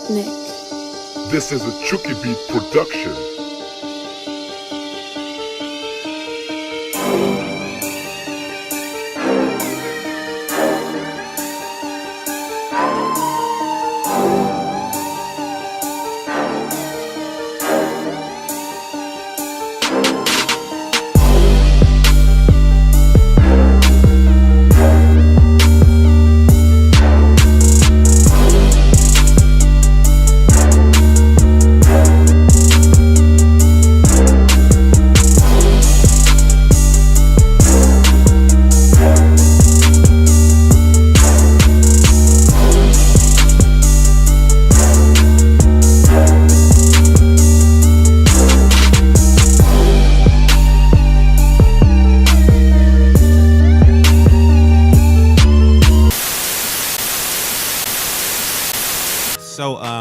Nick. This is a Chucky Beat production.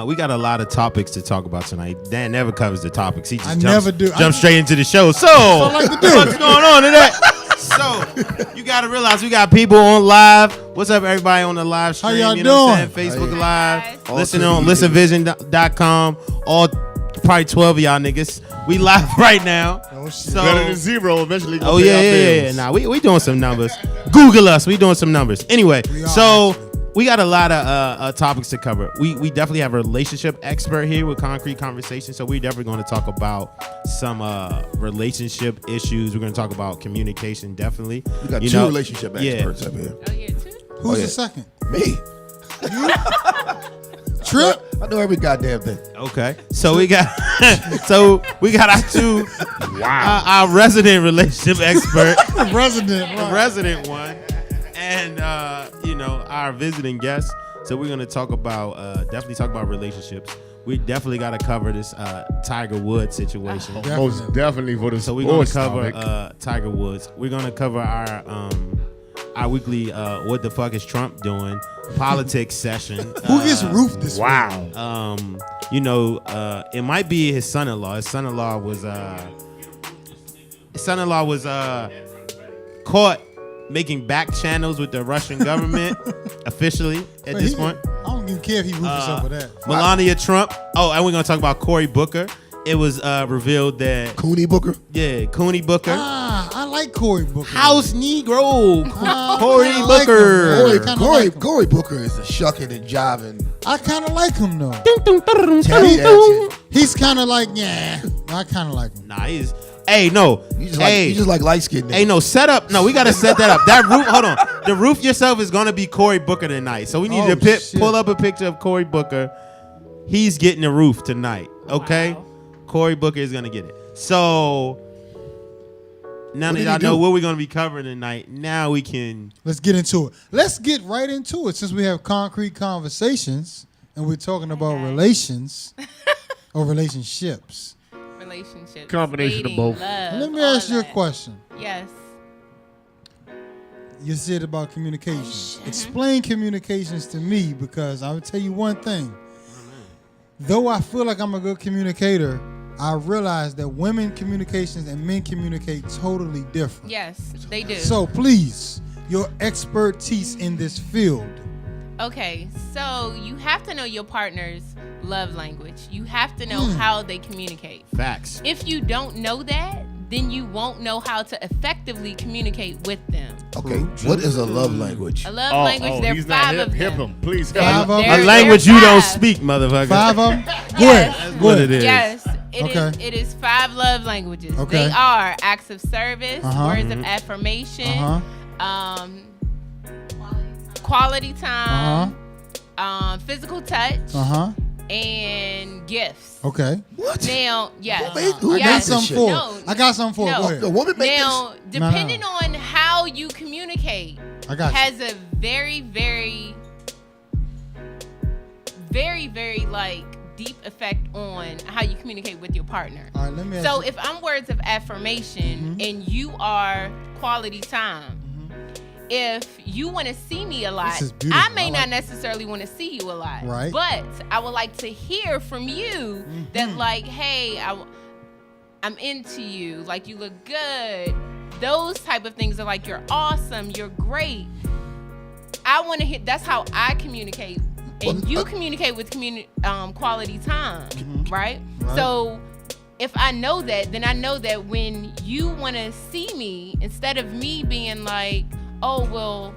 We got a lot of topics to talk about tonight. Dan never covers the topics. He just jumps straight into the show. So, what's going on today? So, you got to realize we got people on live. What's up, everybody on the live stream? How y'all you know doing? What I'm saying? Facebook Live. Listening on ListenVision.com. All probably 12 of y'all niggas. We live right now. Oh, shit. So, better than zero. Eventually, oh yeah. Nah, we doing some numbers. Google us. We doing some numbers. Anyway, so. We got a lot of topics to cover. We definitely have a relationship expert here with Concrete Conversation. So we're definitely going to talk about some relationship issues. We're going to talk about communication, definitely. We got two relationship experts up here. Oh, yeah, two? Who's the second? Me. Tripp? I know every goddamn thing. Okay. So we got our two our resident relationship expert. resident one. And our visiting guest. So we're gonna talk about definitely talk about relationships. We definitely got to cover this Tiger Woods situation. Most definitely for the So we're gonna cover Tiger Woods. We're gonna cover our weekly what the fuck is Trump doing politics session. Who gets roofed this week? Wow. It might be his son-in-law. His son-in-law was caught making back channels with the Russian government officially at this point. I don't even care if he roofs over that. Melania Trump. Oh, and we're going to talk about Cory Booker. It was revealed that... Cooney Booker? Yeah, Cooney Booker. I like Cory Booker. House Negro. Cory Booker. Cory Booker is a shucking and jiving. I kind of like him, though. He's kind of like, yeah. I kind of like him. Nah, he's... Hey, no. You just like light skinned. Hey, no, set up. No, we got to set that up. That roof, hold on. The roof yourself is going to be Cory Booker tonight. So we need to pull up a picture of Cory Booker. He's getting the roof tonight. Okay? Wow. Cory Booker is going to get it. So now that y'all know what we're going to be covering tonight, now we can. Let's get into it. Let's get right into it since we have concrete conversations and we're talking about relations or relationships. Relationships. Combination dating, of both. love, Let me ask you a question. Yes. You said about communication. Explain communications to me because I will tell you one thing. Though I feel like I'm a good communicator, I realize that women communications and men communicate totally different. Yes, they do. So please, your expertise in this field. Okay, so you have to know your partner's love language. You have to know how they communicate. Facts. If you don't know that, then you won't know how to effectively communicate with them. Okay, what is a love language? A love language, there are five of them. Hip him, please. A language you don't speak, motherfucker. 5 of them? Yes. That's what it is. Yes. It is 5 love languages. Okay. They are acts of service, words of affirmation, quality time, physical touch, and gifts. Okay. What? Now, yes. Who I got something for it. No. I got something for it. Go ahead. The woman make Now, depending on how you communicate, I got has a very, very, very, very like deep effect on how you communicate with your partner. All right, let me ask So you. if I'm words of affirmation and you are quality time, if you want to see me a lot, I may not necessarily want to see you a lot. Right. But I would like to hear from you that like, hey, I'm into you. Like, you look good. Those type of things are like, you're awesome. You're great. I want to hear. That's how I communicate and you communicate with quality time, right? So if I know that, then I know that when you want to see me, instead of me being like, oh, well,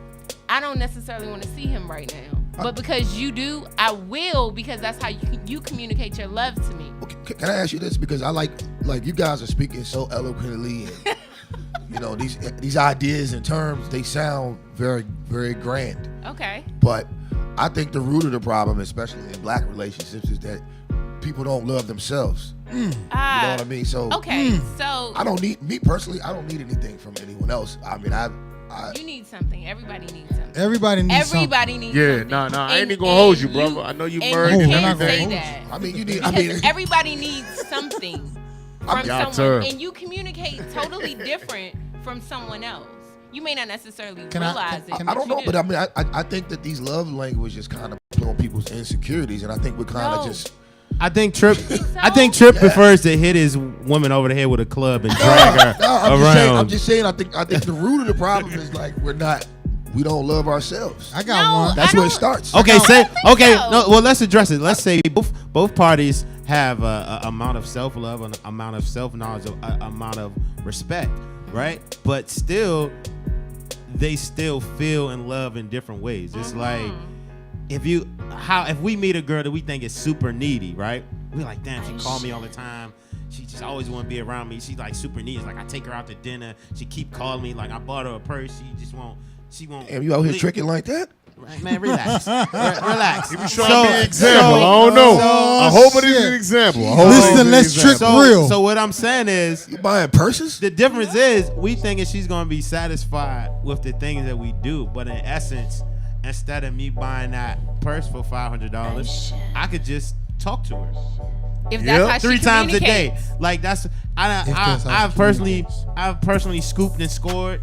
I don't necessarily want to see him right now. But because you do, I will, because that's how you communicate your love to me. Okay, can I ask you this? Because I like you guys are speaking so eloquently, and you know these ideas and terms, they sound very, very grand. Okay. But I think the root of the problem, especially in black relationships, is that people don't love themselves. You know what I mean? So so I don't need me personally. I don't need anything from anyone else. I mean, you need something. Everybody needs something. Everybody needs something. Yeah, nah. I ain't even gonna hold you, brother. I know you married. You can't say that. I mean, you need. Because everybody needs something from someone, and you communicate totally different from someone else. You may not necessarily realize it. I don't know, but I mean, I think that these love languages kind of play on people's insecurities, and I think we're kind of just. I think Tripp prefers to hit his woman over the head with a club and drag her around. I'm just saying. I think the root of the problem is like we don't love ourselves. I got one. That's where it starts. Okay, well, let's address it. Let's say both parties have a amount of self-love, an amount of self-knowledge, an amount of respect, right? But still, they still feel in love in different ways. It's like if we meet a girl that we think is super needy, right? We're like, damn, she call me all the time. She just always want to be around me. She's like super needy. It's like I take her out to dinner. She keep calling me. Like I bought her a purse. She won't. Damn, you out here tricking like that? Right, man, relax. Relax. He was trying to be an example. I don't know. I hope it is an example. Listen, let's trip real. So what I'm saying is, you buying purses? The difference is we thinking she's gonna be satisfied with the things that we do, but in essence, instead of me buying that purse for $500, I could just talk to her. If that's how 3 she times a day. communicates. Like I've personally scooped and scored.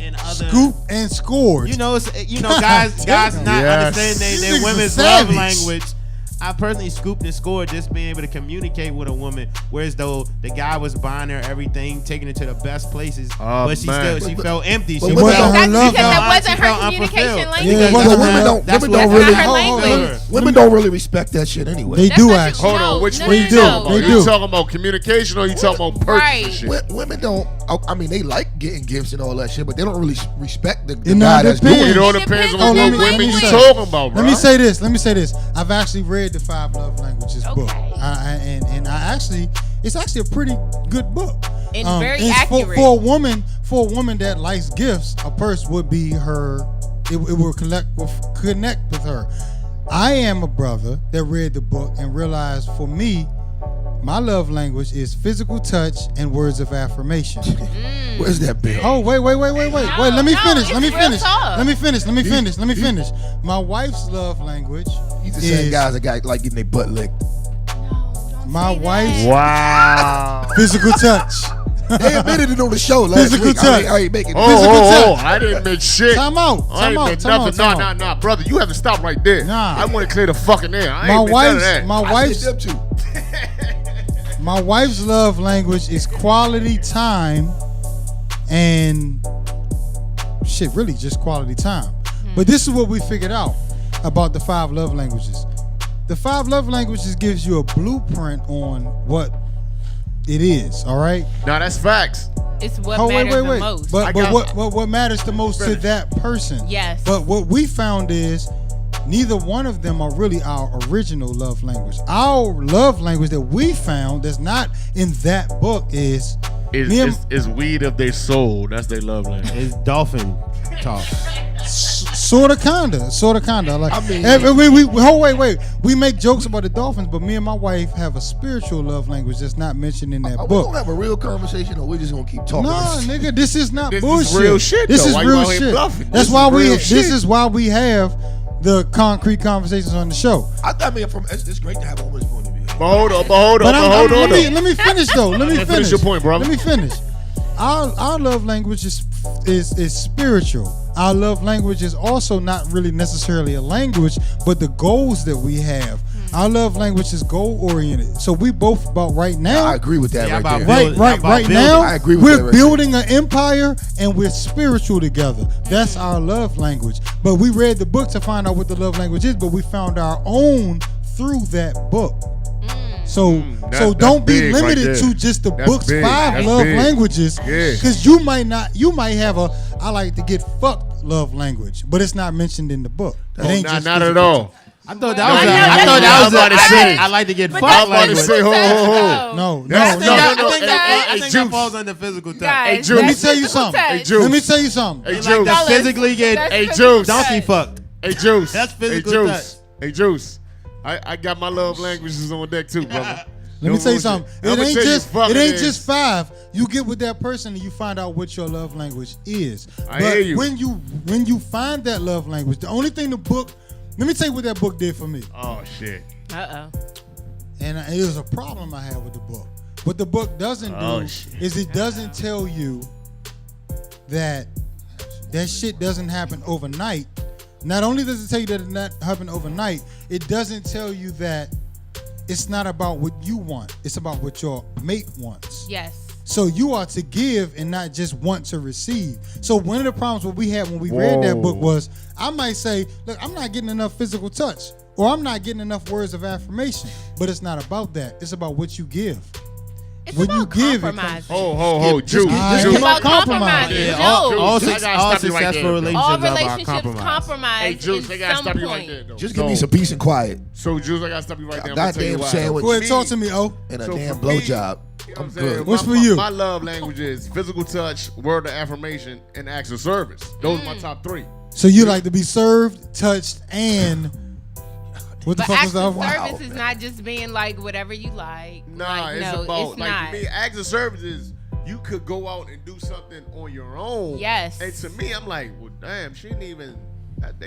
And other scoop and scored. You know, guys not understanding their women's love language. I personally scooped and scored just being able to communicate with a woman, whereas though the guy was buying her everything, taking her to the best places, but she felt empty. She because that wasn't her communication language. Women don't really respect that shit anyway. They do actually. Hold on, which way way you do? Are you talking about communication or are you talking about purchasing shit? Women don't. I mean, they like getting gifts and all that shit, but they don't really respect the guy that's doing it. It all depends on what women you talking about, bro. Let me say this. I've actually read the 5 Love Languages book, and it's actually a pretty good book. It's very accurate for a woman that likes gifts. A purse would be her. It will connect with her. I am a brother that read the book and realized for me, my love language is physical touch and words of affirmation. Where's that bill? Oh, wait. Let me finish. My wife's love language He's the same guys that got like getting their butt licked. My wife's physical touch. They admitted it on the show last physical week. Touch. I ain't making I didn't admit shit. Time out. I ain't admit nothing. Nah, brother. You have to stop right there. Nah. I want to clear the fucking air. My wife's My wife's love language is quality time and really just quality time. But this is what we figured out about the 5 love languages. The 5 love languages gives you a blueprint on what it is, all right? No, that's facts. It's what matters the most. But what matters the most to that person. Yes. But what we found is neither one of them are really our original love language. Our love language that we found that's not in that book is weed of their soul. That's their love language. It's dolphin talk. Sorta kinda. Like, I mean, we make jokes about the dolphins, but me and my wife have a spiritual love language that's not mentioned in that book. We gonna have a real conversation, or we just gonna keep talking? Nah, nigga, this is not bullshit. This is real shit. This is real shit. That's why this is why we have the concrete conversations on the show. I mean, it's great to have a woman's point of view. But hold on. Let me finish though. Let me finish your point, brother. Let me finish. Our love language is spiritual. Our love language is also not really necessarily a language, but the goals that we have Our love language is goal oriented. So we both about right now. I agree with that Yeah, right about there. Right now, I agree with that we're right building an empire and we're spiritual together. That's our love language. But we read the book to find out what the love language is, but we found our own through that book. So don't be big right limited there. to just the That's book's big. 5 That's love big. languages. Yeah. Because you might have a I like to get fucked love language, but it's not mentioned in the book. It ain't just Not at physical all. I thought No, that was. no, I thought that's that was. what I was about to say. I like to get But fucked that's about to language. say, ho, ho, ho. No, That's- no. no, no, I no. think Hey, that Juice. falls under physical touch. Guys, Hey, Juice. Let me that's tell you physical something. touch. Hey, Juice. Let me tell you something. Hey, Like to Juice. physically get That's Hey, physical Juice. donkey touch. fucked. Hey, Juice. That's physical Hey, touch. Juice. Hey, Juice. I got my love languages on deck too, brother. Let me tell you something. It I'ma ain't tell you just fucking it ain't is. just 5. You get with that person and you find out what your love language is. I But hear you. when you find that love language, the only thing the book. Let me tell you what that book did for me. Oh shit. And it was a problem I had with the book. What the book doesn't Oh, do shit. is it doesn't tell you that shit doesn't happen overnight. Not only does it tell you that it not happen overnight, it doesn't tell you that it's not about what you want. It's about what your mate wants. Yes. So you are to give and not just want to receive. So one of the problems what we had when we read that book was I might say, look, I'm not getting enough physical touch or I'm not getting enough words of affirmation. But it's not about that. It's about what you give. It's When you about give, it compromise. Ho, Juice. It's Juice. about compromise. Yeah, No. all Juice, I gotta stop you right successful there. relationships All are about relationships compromise. compromise. Hey, Juice, in I gotta some stop you right point. there, though. Just give me some peace and quiet So, Juice, I gotta stop you right there. A I'm gonna tell you goddamn why. sandwich. Go ahead, talk to me, O. and a So damn for me, blowjob. You know what I'm I'm saying? good. What's for you? My love language is physical touch, word of affirmation, and acts of service. Those are my top 3. So you like to be served, touched, and what the But fuck acts was the of other one? service is not just being like whatever you like. Nah, like, it's no, about it's like not. for me, acts of service is you could go out and do something on your own. Yes. And to me, I'm like, well, damn, she didn't even.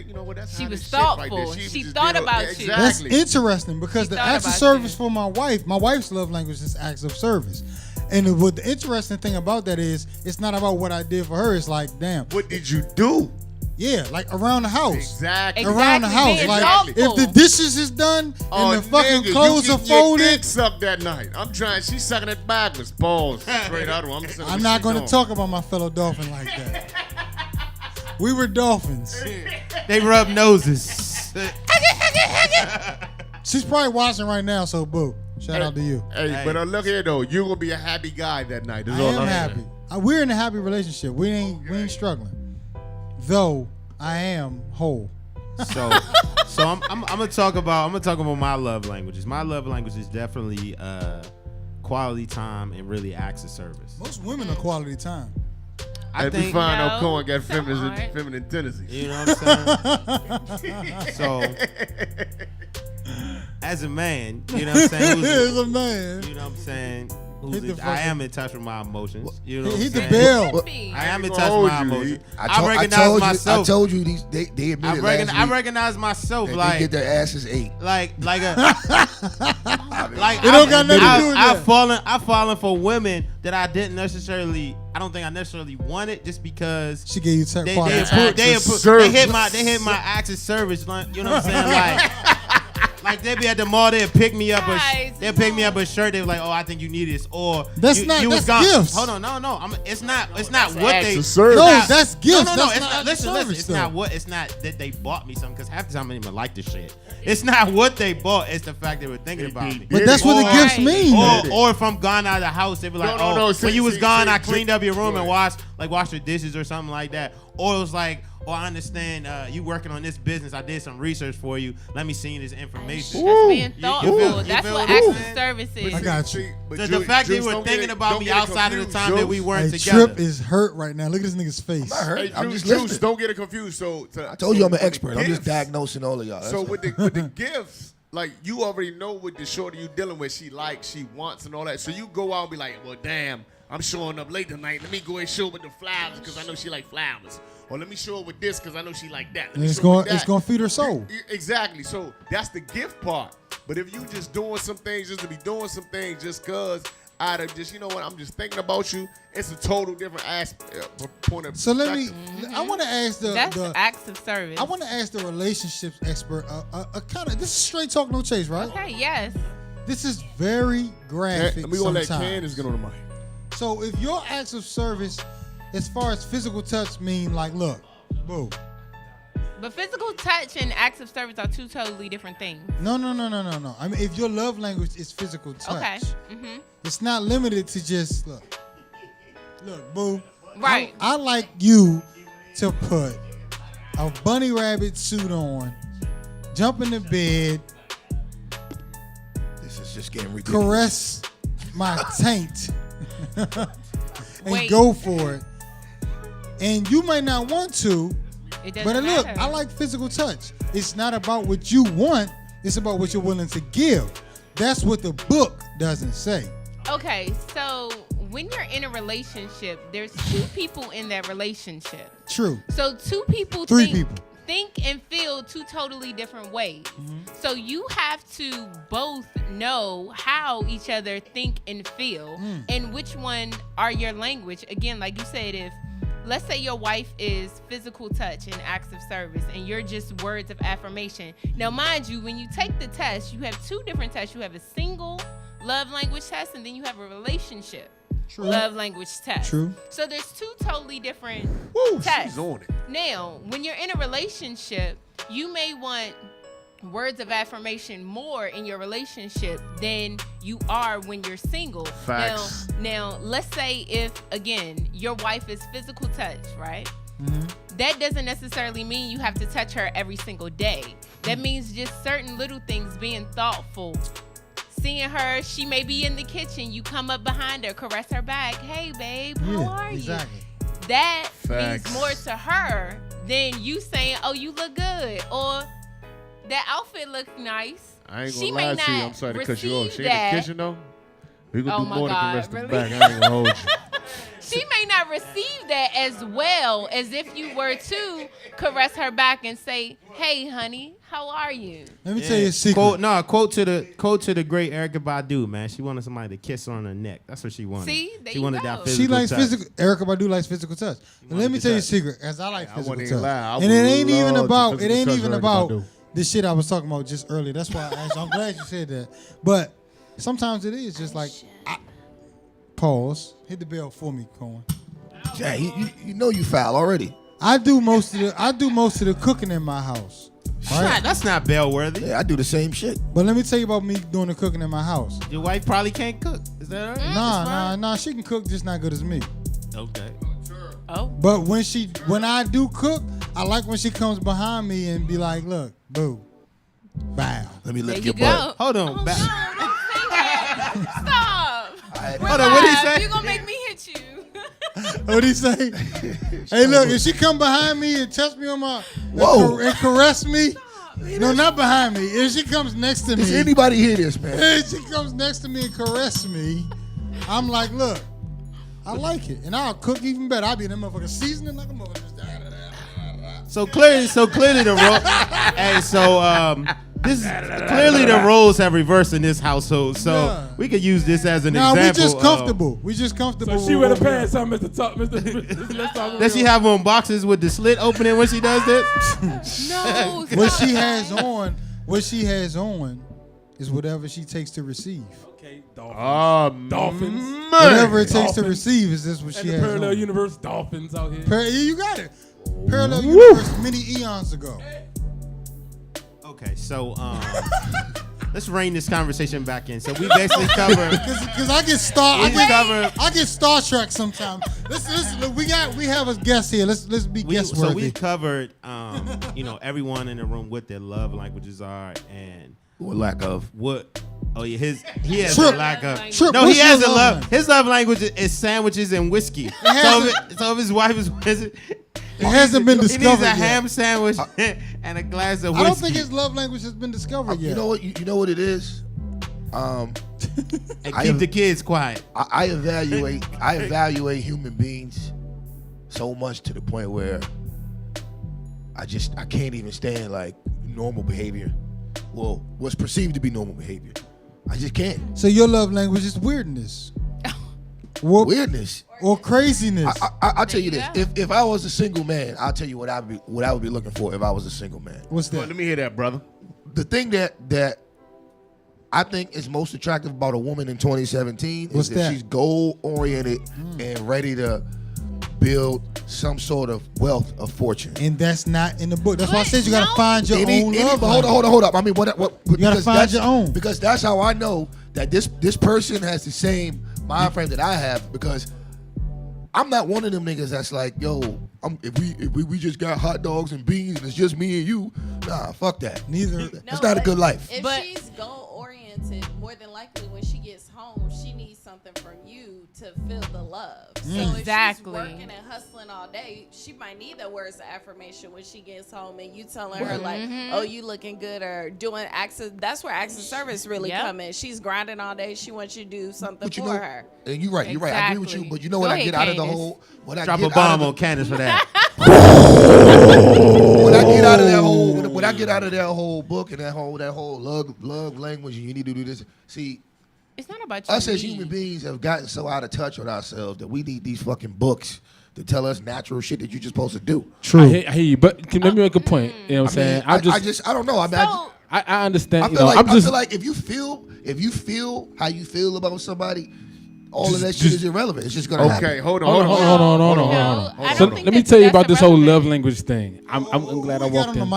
You know what? That's She hot was as shit right there. thoughtful. was She just thought being- about yeah, you. That's Exactly. interesting because She the thought acts of about service you. for my wife's love language is acts of service. And what the interesting thing about that is, it's not about what I did for her. It's like, damn, What did you do? yeah, like around the house. Exactly. Around the house, being like thoughtful. if the dishes is done and the fucking nigga, clothes you are getting your folded, dick sucked that night. I'm trying. She's sucking it backwards. Balls straight out of her. Saying I'm what not she going to doing. talk about my fellow dolphin like that. We were dolphins. They rub noses. She's probably watching right now, so boo. Shout out to you. Hey, but look here though. You're gonna be a happy guy that night. That's I all am I'm happy. saying. We're in a happy relationship. We ain't struggling. Though I am whole. So I'm gonna talk about my love languages. My love language is definitely quality time and really acts of service. Most women are quality time. I It'd be think fine No, though. Cohen got some feminine aren't. tendencies. you know what I'm saying. So as a man, you know what I'm saying. As a man. You know what I'm saying. Hit the I fucking- am in touch with my emotions. You know what I'm Hit the saying. bell. I am in ain't touch gonna with my hold you, emotions. I recognize myself. I told you these. They admitted I last week recognize myself that like they get their asses ate. like a like It don't got nothing to do with that. I've fallen for women that I don't think I necessarily wanted just because She gave you they quality they, time. appro- they, Acts of appro- they hit service. my acts of service. You know what I'm saying? Like they be at the mall, they'll pick me up Guys, they'll pick me up a shirt. They be like, oh, I think you need this, or That's you, not- you was that's gone. gifts. Hold on, no. It's not what acts they. of service. No, Nah, that's gifts. No, That's it's not not. Listen. service It's stuff. not what. It's not that they bought me something because half the time I didn't even like the shit. It's not what they bought. It's the fact they were thinking about me. But that's what the Or- gifts mean. Or if I'm gone out of the house, they be like, No, oh, see, when you was see, gone, see, I cleaned up your room and Right. washed the dishes or something like that. Or it was like, oh, I understand you working on this business. I did some research for you. Let me send you this information. That's being You thoughtful. feel- you That's feel what what I'm acts of saying? service is. I got you. The fact they were thinking about me outside of the time that we weren't Hey, together. Trip is hurt right now. Look at this nigga's face. I heard. Hey, I'm Juice, just listening. don't get it confused. I I told you I'm an expert. I'm just diagnosing all of y'all. So That's with the gifts, like you already know what the shorty you dealing with, she likes, she wants, and all that. So you go out and be like, well, damn, I'm showing up late tonight. Let me go and show her with the flowers because I know she like flowers. Or let me show her with this because I know she like that. Let And me it's show her with going it's that. going to feed her soul. Exactly. So that's the gift part. But if you just doing some things just to be doing some things just cause, out of just, you know what, I'm just thinking about you. It's a total different point of So let me. perspective. I want to ask That's the acts of service. I want to ask the relationships expert a kind of, this is straight talk, no chase, right? Okay, yes. This is very graphic. We gonna let sometimes. Candace get on the mic. So if your acts of service, as far as physical touch, mean like, look, boo. But physical touch and acts of service are two totally different things. No. I mean, if your love language is physical touch, Okay. Mm-hmm. it's not limited to just look, boo. Right. I like you to put a bunny rabbit suit on, jump in the bed, This is just getting ridiculous. caress my taint, and Wait. go for it. And you may not want to, It doesn't but look, matter. I like physical touch. It's not about what you want, it's about what you're willing to give. That's what the book doesn't say. Okay, so when you're in a relationship, there's two people in that relationship. True. So two people Three think, people. think and feel two totally different ways. Mm-hmm. So you have to both know how each other think and feel and which one are your language. Again, like you said, if let's say your wife is physical touch and acts of service and you're just words of affirmation. Now, mind you, when you take the test, you have two different tests. You have a single love language test and then you have a relationship True. love language test. True. So there's two totally different Woo, tests. she's on it. Now, when you're in a relationship, you may want words of affirmation more in your relationship than you are when you're single. Facts. Now, let's say if, again, your wife is physical touch, right? Mm-hmm. That doesn't necessarily mean you have to touch her every single day. That means just certain little things, being thoughtful. Seeing her, she may be in the kitchen. You come up behind her, caress her back. Hey, babe, how are exactly. you? That Facts. means more to her than you saying, oh, you look good. Or that outfit looks nice. I ain't She gonna may lie to you. not I'm sorry to cut you off. receive She in that. the kitchen though. We gonna Oh do my more than God, caress the really? back. I ain't gonna hold you. She may not receive that as well as if you were to caress her back and say, hey, honey, how are you? Let me tell you a secret. Quote to the great Erykah Badu, man. She wanted somebody to kiss her on her neck. That's what she wanted. See? There she you wanted go. that She physical likes touch. physical. Erykah Badu likes physical touch. And let me the tell you a touch. secret. As I like I physical wouldn't touch, even lie. I and it ain't would even love about. the It physical ain't touch even Erykah about Badu. the shit I was talking about just earlier. That's why I'm glad you said that. But sometimes it is just like. Pause. Hit the bell for me, Cohen. Yeah, you know you foul already. I do most of the cooking in my house. Right? That's not bell worthy. Yeah, I do the same shit. But let me tell you about me doing the cooking in my house. Your wife probably can't cook. Is that right? Nah. She can cook, just not good as me. Okay. Oh. But when I do cook, I like when she comes behind me and be like, "Look, boo, bow." Let me There lift you your go. butt. Hold on. Oh, no, don't say that. Stop. Hold on, what'd he say? You're going to make me hit you. What'd he say? Hey, look, if she come behind me and touch me on my Whoa. and caress me, no, not behind me. If she comes next to Does me, anybody hear this, man? if she comes next to me and caress me, I'm like, look, I like it, and I'll cook even better. I'll be in that motherfucker seasoning like a motherfucker. So clearly the role. Hey, so this is clearly the roles have reversed in this household. So Yeah. we could use this as an Nah, example. we just comfortable. We just comfortable. So she with wear the what we pants on, Mr. Talk, Mr. Let's Talk Does she Real. have on boxes with the slit opening when she does this? No. What stop she that. has on is whatever she takes to receive. Okay, dolphins. Oh, Dolphins. Whatever it takes to Dolphins. receive is this what And she the has parallel on. universe dolphins out here. You got it. Parallel universe many eons ago. Okay, so let's rein this conversation back in. So we basically covered. Because I get I get Star Trek sometimes. Listen, we have a guest here. Let's be guest So worthy. we covered, everyone in the room what their love languages are and Or lack of. what. Oh yeah, he has Trip. a lack of. Trip, No, what's he has your a love love. language? His love language is sandwiches and whiskey. So if his wife is, It hasn't been he needs discovered a yet. ham sandwich and a glass of whiskey. I don't think his love language has been discovered yet. You know what? You know what it is. And I keep am- the kids quiet. I evaluate human beings so much to the point where I can't even stand like normal behavior. Well, what's perceived to be normal behavior. I just can't. So your love language is weirdness. weirdness or craziness. I'll tell you this: if I was a single man, I'll tell you what I would be looking for if I was a single man. What's that? Well, let me hear that, brother. The thing that I think is most attractive about a woman in 2017 What's is that that? she's goal oriented and ready to build some sort of wealth of fortune. And that's not in the book. That's why I said you got to find your own love. Hold up. I mean, what you got to find your own. Because that's how I know that this person has the same mind frame that I have, because I'm not one of them niggas that's like, yo, if we just got hot dogs and beans and it's just me and you, nah, fuck that. Neither. That's not a good life. If she's goal oriented, more than likely when she gets home, she needs something from you to feel the love. So Exactly. if she's working and hustling all day, she might need the words of affirmation when she gets home, and you telling her like, "Oh, you looking good," or doing acts of, that's where acts of service really come in. She's grinding all day. She wants you to do something for her. And you're right. I agree with you. But you know what I get out of the whole? Drop a bomb on Candace for that. What I get out of that whole, what I get out of that whole book and that whole love language, and you need to do this. See, it's not about you. Us as human beings have gotten so out of touch with ourselves that we need these fucking books to tell us natural shit that you're just supposed to do. True. I hear you, but let me make a point. You know what I'm saying? I don't know. I understand. I feel like if you feel how you feel about somebody, all of that shit is irrelevant. It's just gonna happen. Okay, hold on. So let me tell you about this whole love language thing. I'm glad I walked in.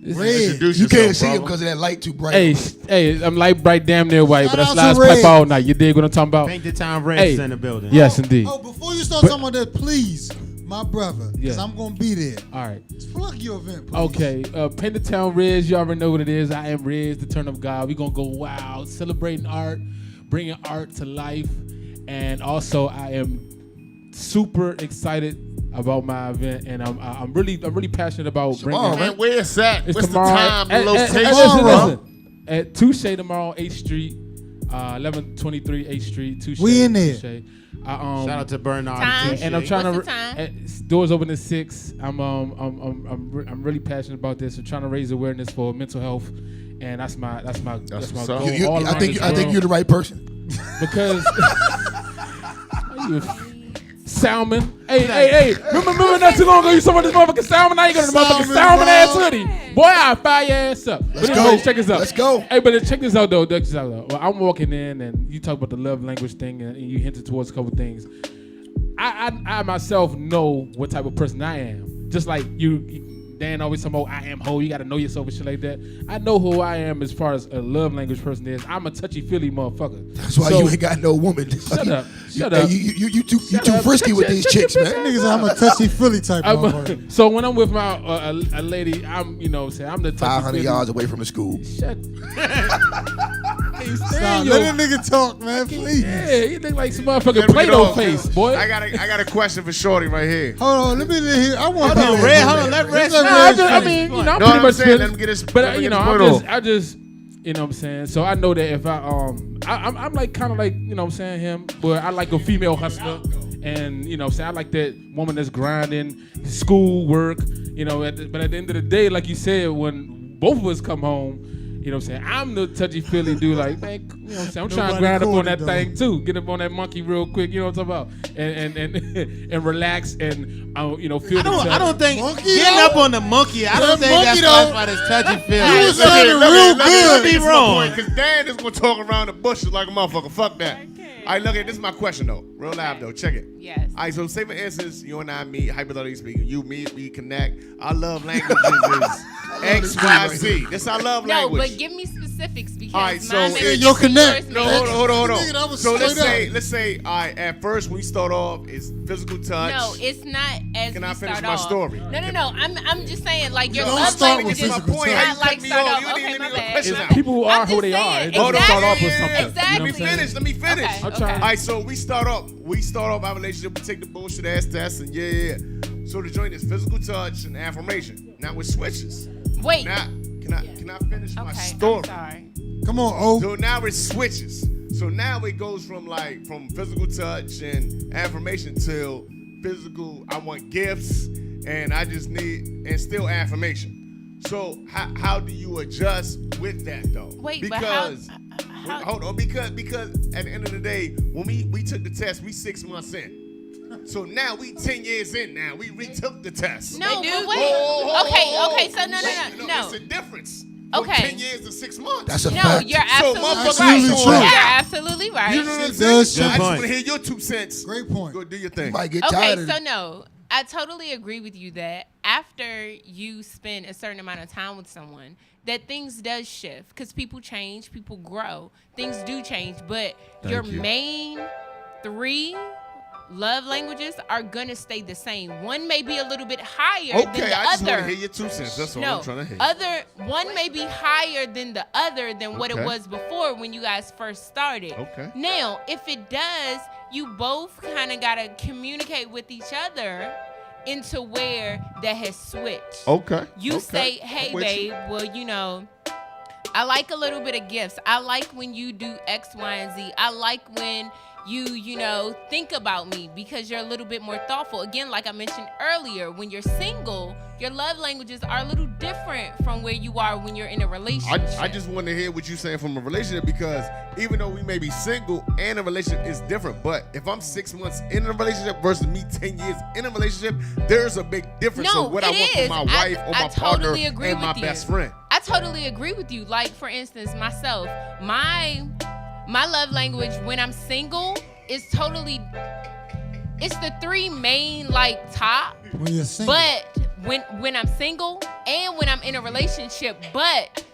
Red. You can't see him because of that light too bright. Hey, I'm light bright, damn near white, but that's last pipe all night. You dig what I'm talking about? Paint the town red in the building. Yes, indeed. Oh, before you start talking about that, please, my brother, because I'm gonna be there. All right. Plug your event, please. Okay, Paint the Town Riz, you already know what it is. I am Riz, the Turn of God. We're gonna go wild, celebrating art, bringing art to life, and also I am super excited about my event, and I'm really passionate about bringing. Man, where is that? It's What's tomorrow. the time, the location? Listen. At Touche tomorrow, 8th Street, 1123 8th Street. Touche. We in there. Touche. Shout out to Bernard. And I'm trying What's to. the time? Doors open at 6. I'm really passionate about this. I'm trying to raise awareness for mental health, and that's my goal. I think you're the right person. Because salmon. Hey. Remember not too long ago you saw this motherfucking salmon? Now you got the motherfucking salmon ass hoodie. Boy, I'll fire your ass up. But anyways, check this out. Let's go. Hey, but check this out though. Well, I'm walking in and you talk about the love language thing and you hinted towards a couple things. I myself know what type of person I am. Just like you Dan always talking about I am hoe. You got to know yourself and shit like that. I know who I am as far as a love language person is. I'm a touchy-feely motherfucker. That's why you ain't got no woman. Shut up. You too frisky with these chicks, man. Niggas, I'm a touchy-feely type motherfucker. So when I'm with my a lady, I'm I'm the touchy-feely. 500 yards away from the school. Shut. Stop. Let that nigga talk, man, please. Yeah, you think like some motherfucking Play-Doh face, boy. I got a question for Shorty right here. Hold on, let me hear. I want Hold on, Red. Hold on, let Red. I mean, you know, I'm pretty much saying, let him get his. But you know, I just, you know what I'm saying. So I know that if I'm like kind of like, you know what I'm saying, him, but I like a female hustler, and you know what I'm saying, I like that woman that's grinding, school work, you know. But at the end of the day, like you said, when both of us come home. You know what I'm saying? I'm the touchy-feely dude, like, man, you know what I'm saying? I'm trying to grind up on that thing, too. Get up on that monkey real quick, you know what I'm talking about? And relax and, you know, feel I don't think getting up on the monkey, I don't think that's classified as touchy-feely. You was sounding real good. Let me be wrong. Because Dan is going to talk around the bushes like a motherfucker. Fuck that. All right, look at this is my question, though. Real live, though. Check it. Yes. All right, so say, for instance, you and I meet, hypothetically speaking. You meet, we connect. Our love languages is X, Y, Z. That's our love language. No, but give me specifics because all right, so mine may be your different, connect. yours No, may hold be on. So let's say, all right, at first we start off, it's physical touch. No, it's not as Can we I finish start my off. story? No. I'm just saying, like, your Don't love start language with is physical touch. not like You start cut off. me off. You Okay, didn't my even bad. question out. People are I'm who just they are. saying, It doesn't start off with something. Exactly. You know what I'm saying? Let me finish. Okay, I'm trying. All right, so we start off our relationship. We take the bullshit ass test, and yeah. So the joint is physical touch and affirmation. Now with switches. Wait. Now, can I finish my Okay, story? I'm sorry. Come on, O. So now it switches. So now it goes from physical touch and affirmation till physical. I want gifts, and I just need and still affirmation. So how do you adjust with that though? Wait, because but hold on, because at the end of the day, when we took the test, we 6 months in. So now we 10 years in. Now we retook the test. No, They but do. wait. Okay. So no. It's a difference. From Okay. 10 years to 6 months. That's a No, fact. you're absolutely motherfuckers right. Absolutely true. You're absolutely right. You know what I'm It saying? does I just change. want to hear your 2 cents. Great point. Go do your You thing. might get Okay, tired of so it. no, I totally agree with you that after you spend a certain amount of time with someone, that things does shift because people change, people grow, things do change, but your main 3 love languages are gonna stay the same. One may be a little bit higher than Okay, the I just want other. to hear your 2 cents. That's all No, I'm trying to hear. one may be higher than the other than what it Okay. was before when you guys first started. Okay. Now, if it does, you both kind of gotta communicate with each other into where that has switched. Okay. You okay. say, hey, I'm with babe, you. well, you know, I like a little bit of gifts. I like when you do X, Y, and Z. I like when you know, think about me because you're a little bit more thoughtful. Again, like I mentioned earlier, when you're single, your love languages are a little different from where you are when you're in a relationship. I just want to hear what you're saying from a relationship because even though we may be single and a relationship is different, but if I'm 6 months in a relationship versus me 10 years in a relationship, there's a big difference No, of what I it want from is. my wife or my I partner totally agree and my with best you. friend. I totally agree with you. Like, for instance, myself, my love language when I'm single is totally, it's the 3 main, like, top. When you're single. But when I'm single and when I'm in a relationship, but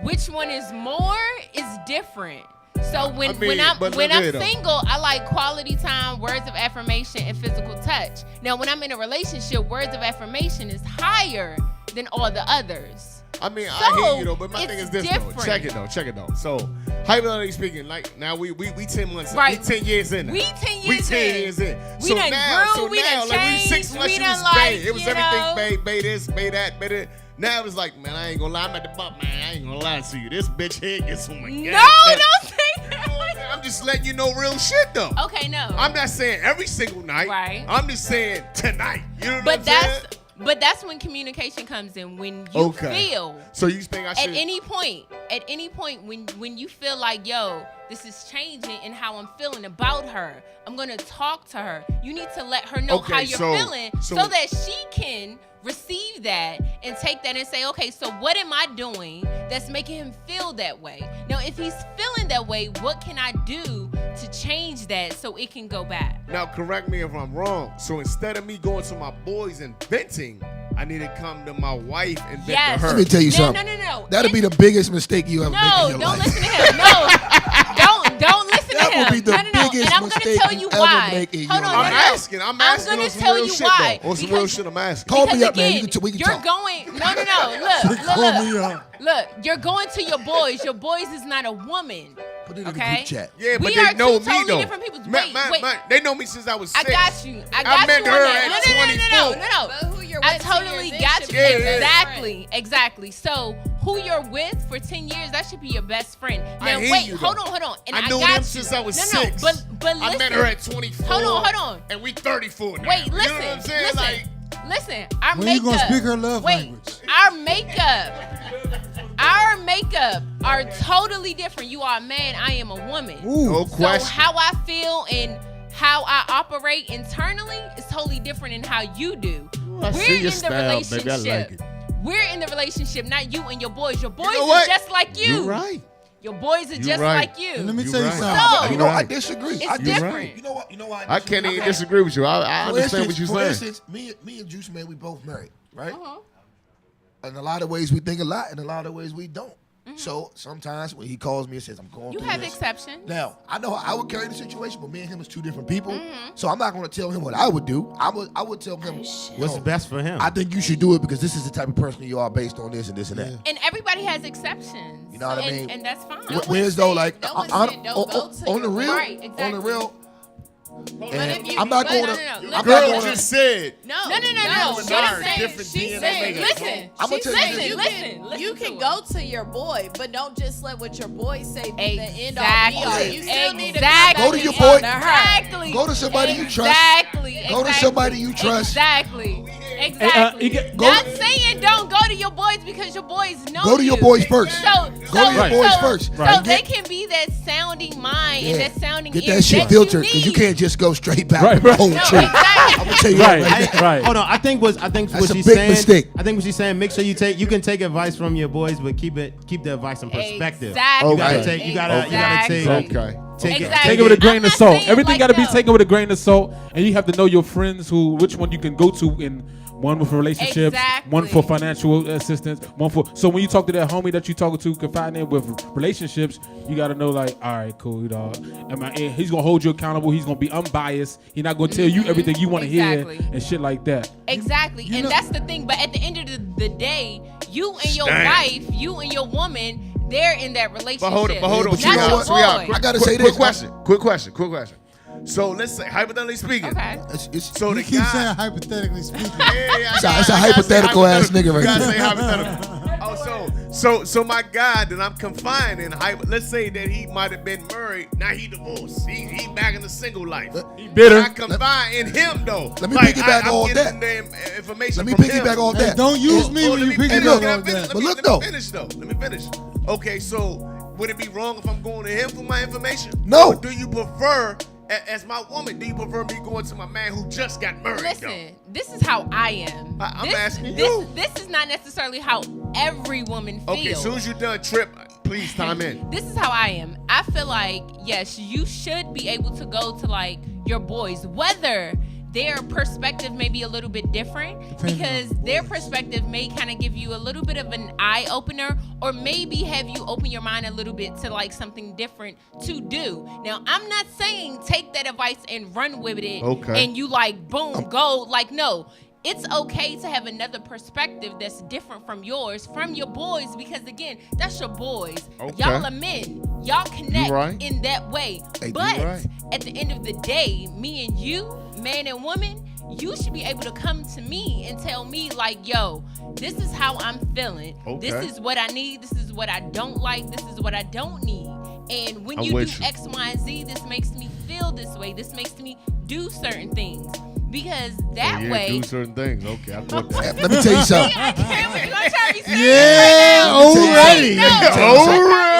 which one is more is different. So when I'm single, I like quality time, words of affirmation, and physical touch. Now when I'm in a relationship, words of affirmation is higher than all the others. I mean, I So, hear you though, but my thing it's is this different. though. Check it though. So, hypothetically speaking, like now we 10 months, Right. we 10 years in. Now. We 10 years We 10 in. years in. We so done now, grew, we done like we 6 changed, months, we you done, was like, bae. It was you know. everything, bae this, bae that. Now it's like, man, I ain't gonna lie, I'm at the bottom, man. I ain't gonna lie to you. This bitch here gets on my No, gas. don't say You know that. what I'm saying? I'm just letting you know real shit though. Okay, no. I'm not saying every single night. Right. I'm just saying tonight. You know what I'm saying? But that's when communication comes in. When you feel So you think I should? at any point when you feel like, yo, this is changing in how I'm feeling about her, I'm gonna talk to her. You need to let her know Okay, how you're so- feeling so that she can receive that and take that and say, okay, so what am I doing that's making him feel that way? Now, if he's feeling that way, what can I do to change that so it can go back? Now, correct me if I'm wrong. So instead of me going to my boys and venting, I need to come to my wife and vent Yes. to her. Let me tell you something. No. That'll be the biggest mistake you ever make in No, your don't life. listen to him. No, don't listen to That him. will be the no. biggest And I'm gonna mistake tell you you ever why. make in Hold your on, life. I'm no. asking I'm on gonna some tell real you shit why. though. On some Because- real shit I'm asking. Call Because me up, man. again, We can you're talk. going. No. Call me up. Look. You're going to your boys. Your boys is not a woman. Put it in the Okay. group chat. Yeah, but We they are know two me totally though. different people. Man, Wait. they know me since I was 6. I got you. I I met you her on that. at 24. No. But who you're I with 10 totally years in got should you. be your best Exactly. So who you're with for 10 years, that should be your best friend. I Now hear wait, you, hold though. on. And I I knew got them you. since I was no, 6. But listen. I met her at 24. Hold on. And we 34 now. Wait, You know listen. what I'm saying? Like, Listen. Our When makeup. you gonna speak her love language? Our makeup are totally different. You are a man. I am a woman. no So question. how I feel and how I operate internally is totally different than how you do. I We're see in your the style, relationship. baby. I like it. We're in the relationship, not you and your boys. Your boys know are what? just like you. You're right. Your boys are just right. like And you. let me You tell you right. something. So- You know, I right. disagree. It's I disagree. different. You know what? I can't even Okay. disagree with you. I For understand what instance- you're For saying. instance, me and Juiceman, we both married, right? Uh-huh. In a lot of ways, we think a lot. In a lot of ways, we don't. So sometimes when he calls me and says, I'm going You through have this. exceptions. Now, I know how I would carry the situation, but me and him is two different people. So I'm not going to tell him what I would do. I would tell him, What's yo, best for him? I think you should do it because this is the type of person you are based on this and this and that. And everybody has exceptions. You know what I mean? And that's fine. Whereas though, like, no one on, said don't go to on the your real, Right, on exactly. the real, But and if you- I'm not but- going no, to, no, no. I'm Let not Girl going just to, said. No. You and I are saying- different she DNA said- makers. Listen. I'm gonna tell you this. You can to go her. to your boy, but don't just let what your boy say be the end all Exactly. be all. You still need to Exactly. Go to your communicate boy. to her. Exactly. Go to somebody you trust. Exactly. Go to somebody you trust. Exactly. Exactly. Go- Not saying don't go to your boys because your boys know Go to your boys first. So, Go to your boys first. So they can be that sounding mind and that sounding Get ear that shit filtered because you can't just go straight back Right, with the right. whole No, tree. exactly. I'm gonna tell you that right now. Right. Hold on. I think what That's a she's big saying. mistake. I think what she's saying. Make sure you can take advice from your boys, but keep the advice in perspective. Exactly. You gotta Okay. take. You gotta take. Okay. Take it. Exactly. Take it with a grain I'm of not salt. saying Everything like got to be that. taken with a grain of salt, and you have to know your friends which one you can go to in. One for relationships, Exactly. one for financial assistance, one for. So when you talk to that homie that you talking to, confiding with relationships, you got to know like, all right, cool, dog. He's gonna hold you accountable. He's gonna be unbiased. He's not gonna tell you everything you want to Exactly. hear and shit like that. Exactly. And that's the thing. But at the end of the day, you and your wife, you and your woman, they're in that relationship. But hold on. But you Not know your what? boy. I gotta Quick- say quick this. question. So let's say, hypothetically speaking. Okay. So You the keep guy. saying hypothetically speaking. It's a hypothetical ass nigga right You gotta there. say hypothetical. So my guy that I'm confined in, let's say that he might have been married, now he divorced. He back in the single life. He bitter. I confine in him though. Let me piggyback I'm on getting that. the information Let me from piggyback him. on Hey, that. don't use me when you Let me piggyback finish. on that. But look, though. Let me finish. Okay, so would it be wrong if I'm going to him for my information? No. Or do you prefer, as my woman, do you prefer me going to my man who just got married? Listen, this is how I am. I'm this, asking this, you. This is not necessarily how every woman feels. Okay, as soon as you're done, Tripp, please time in. This is how I am. I feel like, yes, you should be able to go to like your boys, whether their perspective may be a little bit different, because their perspective may kind of give you a little bit of an eye opener, or maybe have you open your mind a little bit to like something different to do. Now, I'm not saying take that advice and run with it, Okay. and you like boom go, like no. It's okay to have another perspective that's different from yours, from your boys, because again, that's your boys. Okay. Y'all are men. Y'all connect right. in that way. Hey, you But right. at the end of the day, me and you, man and woman, you should be able to come to me and tell me like, yo, this is how I'm feeling. Okay. This is what I need. This is what I don't like. This is what I don't need. And when I'm you do with you. X, Y, and Z, this makes me feel this way. This makes me do certain things. Because that way, do certain things. Okay, I thought that. Let me tell you something. I can't believe you're gonna try to be serious Yeah, right now. already. No.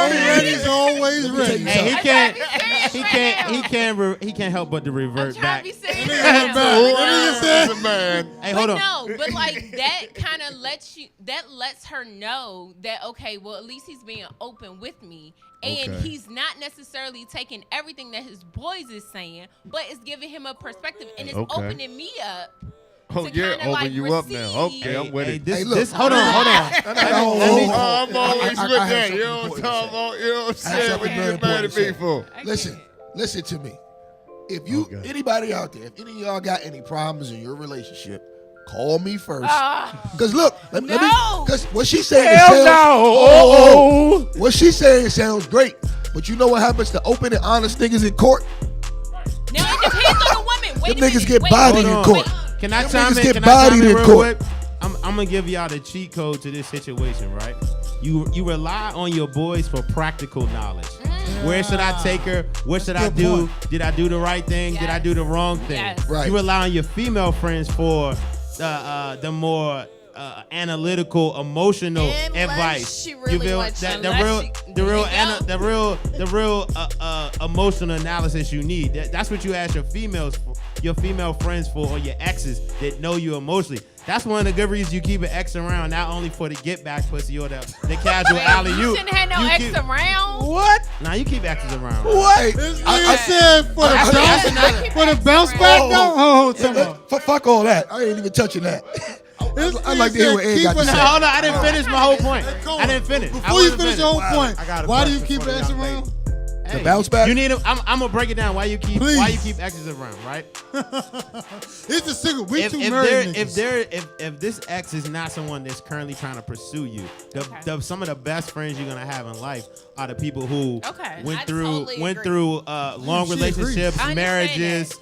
Already's always ready. Hey, I'm trying to be serious he can't help but to I'm revert trying back. to be serious right now. What did you say? Man. Hey, But hold on. no, but like that kind of lets her know that okay, well at least he's being open with me, and Okay. he's not necessarily taking everything that his boys is saying, but it's giving him a perspective and it's Okay. opening me up. Oh, to yeah, kinda, open like, you up now. receive. Okay, I'm with Hey, it. this, Hey, look. this, hold on. I'm always I with have that. something You know what I'm important to talking say. about? You know what I'm I have saying? What something you very get mad important at to me say. for? Listen to me. If you Okay. anybody out there, if any of y'all got any problems in your relationship, call me first. Ah. Cause look, let me, No. cause what she's saying Hell sounds, no. what she's saying sounds great, but you know what happens to open and honest niggas in court? Now it depends on the woman. Wait Them a niggas minute. get Wait, bodied Hold in on. court. Can I Them chime niggas in? get Can I chime bodied in in real court. quick? I'm gonna give y'all the cheat code to this situation, right? You rely on your boys for practical knowledge. Where should I take her? What should I Good do? point. Did I do the right thing? Did I do the wrong thing? Yes. Right. You rely on your female friends for the more analytical, emotional Unless advice. she really you feel wants that you. the Unless real, she- the real, there you the real emotional analysis you need. That's what you ask your females for, your female friends for, or your exes that know you emotionally. That's one of the good reasons you keep an ex around, not only for the get back pussy or the casual alley You oop. shouldn't have no ex around. What? Nah, you keep exes around. What? I said for the That's bounce, another- for the bounce back Oh, though. Oh, tell me. Fuck all that. I ain't even touching that. I'd like to hear what Ed got to No, say. hold on. I didn't finish my whole point. I didn't finish. I Before you wasn't finish your whole finished. point, I got a why do you question keep for the exes young lady. around? Hey, bounce back? You need. I'm gonna break it down. Why you keep Please. exes around, right? It's a secret. We If too married if this ex is not someone that's currently trying to pursue you, some of the best friends you're gonna have in life are the people who Okay. went I through totally agree. long She relationships, agrees. I understand marriages.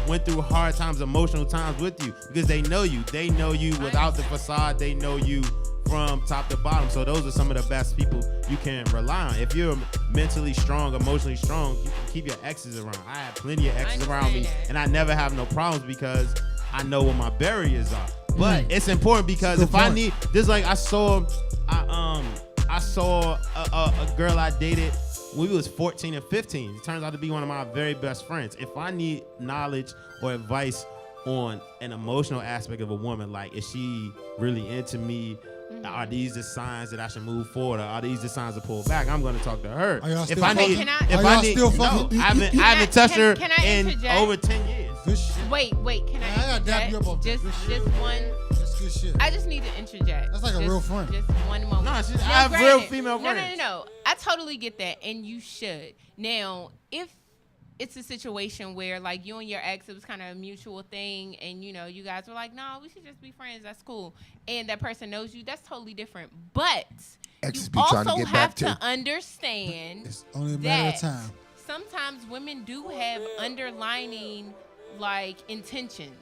Went through hard times, emotional times with you because they know you. They know you without the facade. They know you from top to bottom. So those are some of the best people you can rely on. If you're mentally strong, emotionally strong, you can keep your exes around. I have plenty of exes around me, understand that. and I never have no problems because I know what my barriers are. But it's important because if I need this, like I saw a girl I dated when we was 14 and 15. It turns out to be one of my very best friends. If I need knowledge or advice on an emotional aspect of a woman, like is she really into me? Are these the signs that I should move forward? Or are these the signs to pull back? I'm going to talk to her. If I haven't touched her can I in interject? over 10 years. Good shit. Wait, can I gotta dap you up on just one. That's good shit. I just need to interject. That's like a real friend. Just one moment. No, I Now, have granted, real female friends. No. I totally get that, and you should. Now, if it's a situation where, like, you and your ex, it was kind of a mutual thing, and, you know, you guys were like, no, we should just be friends. That's cool. And that person knows you. That's totally different. But Exes you be trying to also get have back to to. understand It's only a matter of that time. sometimes women do have underlining, like, intentions.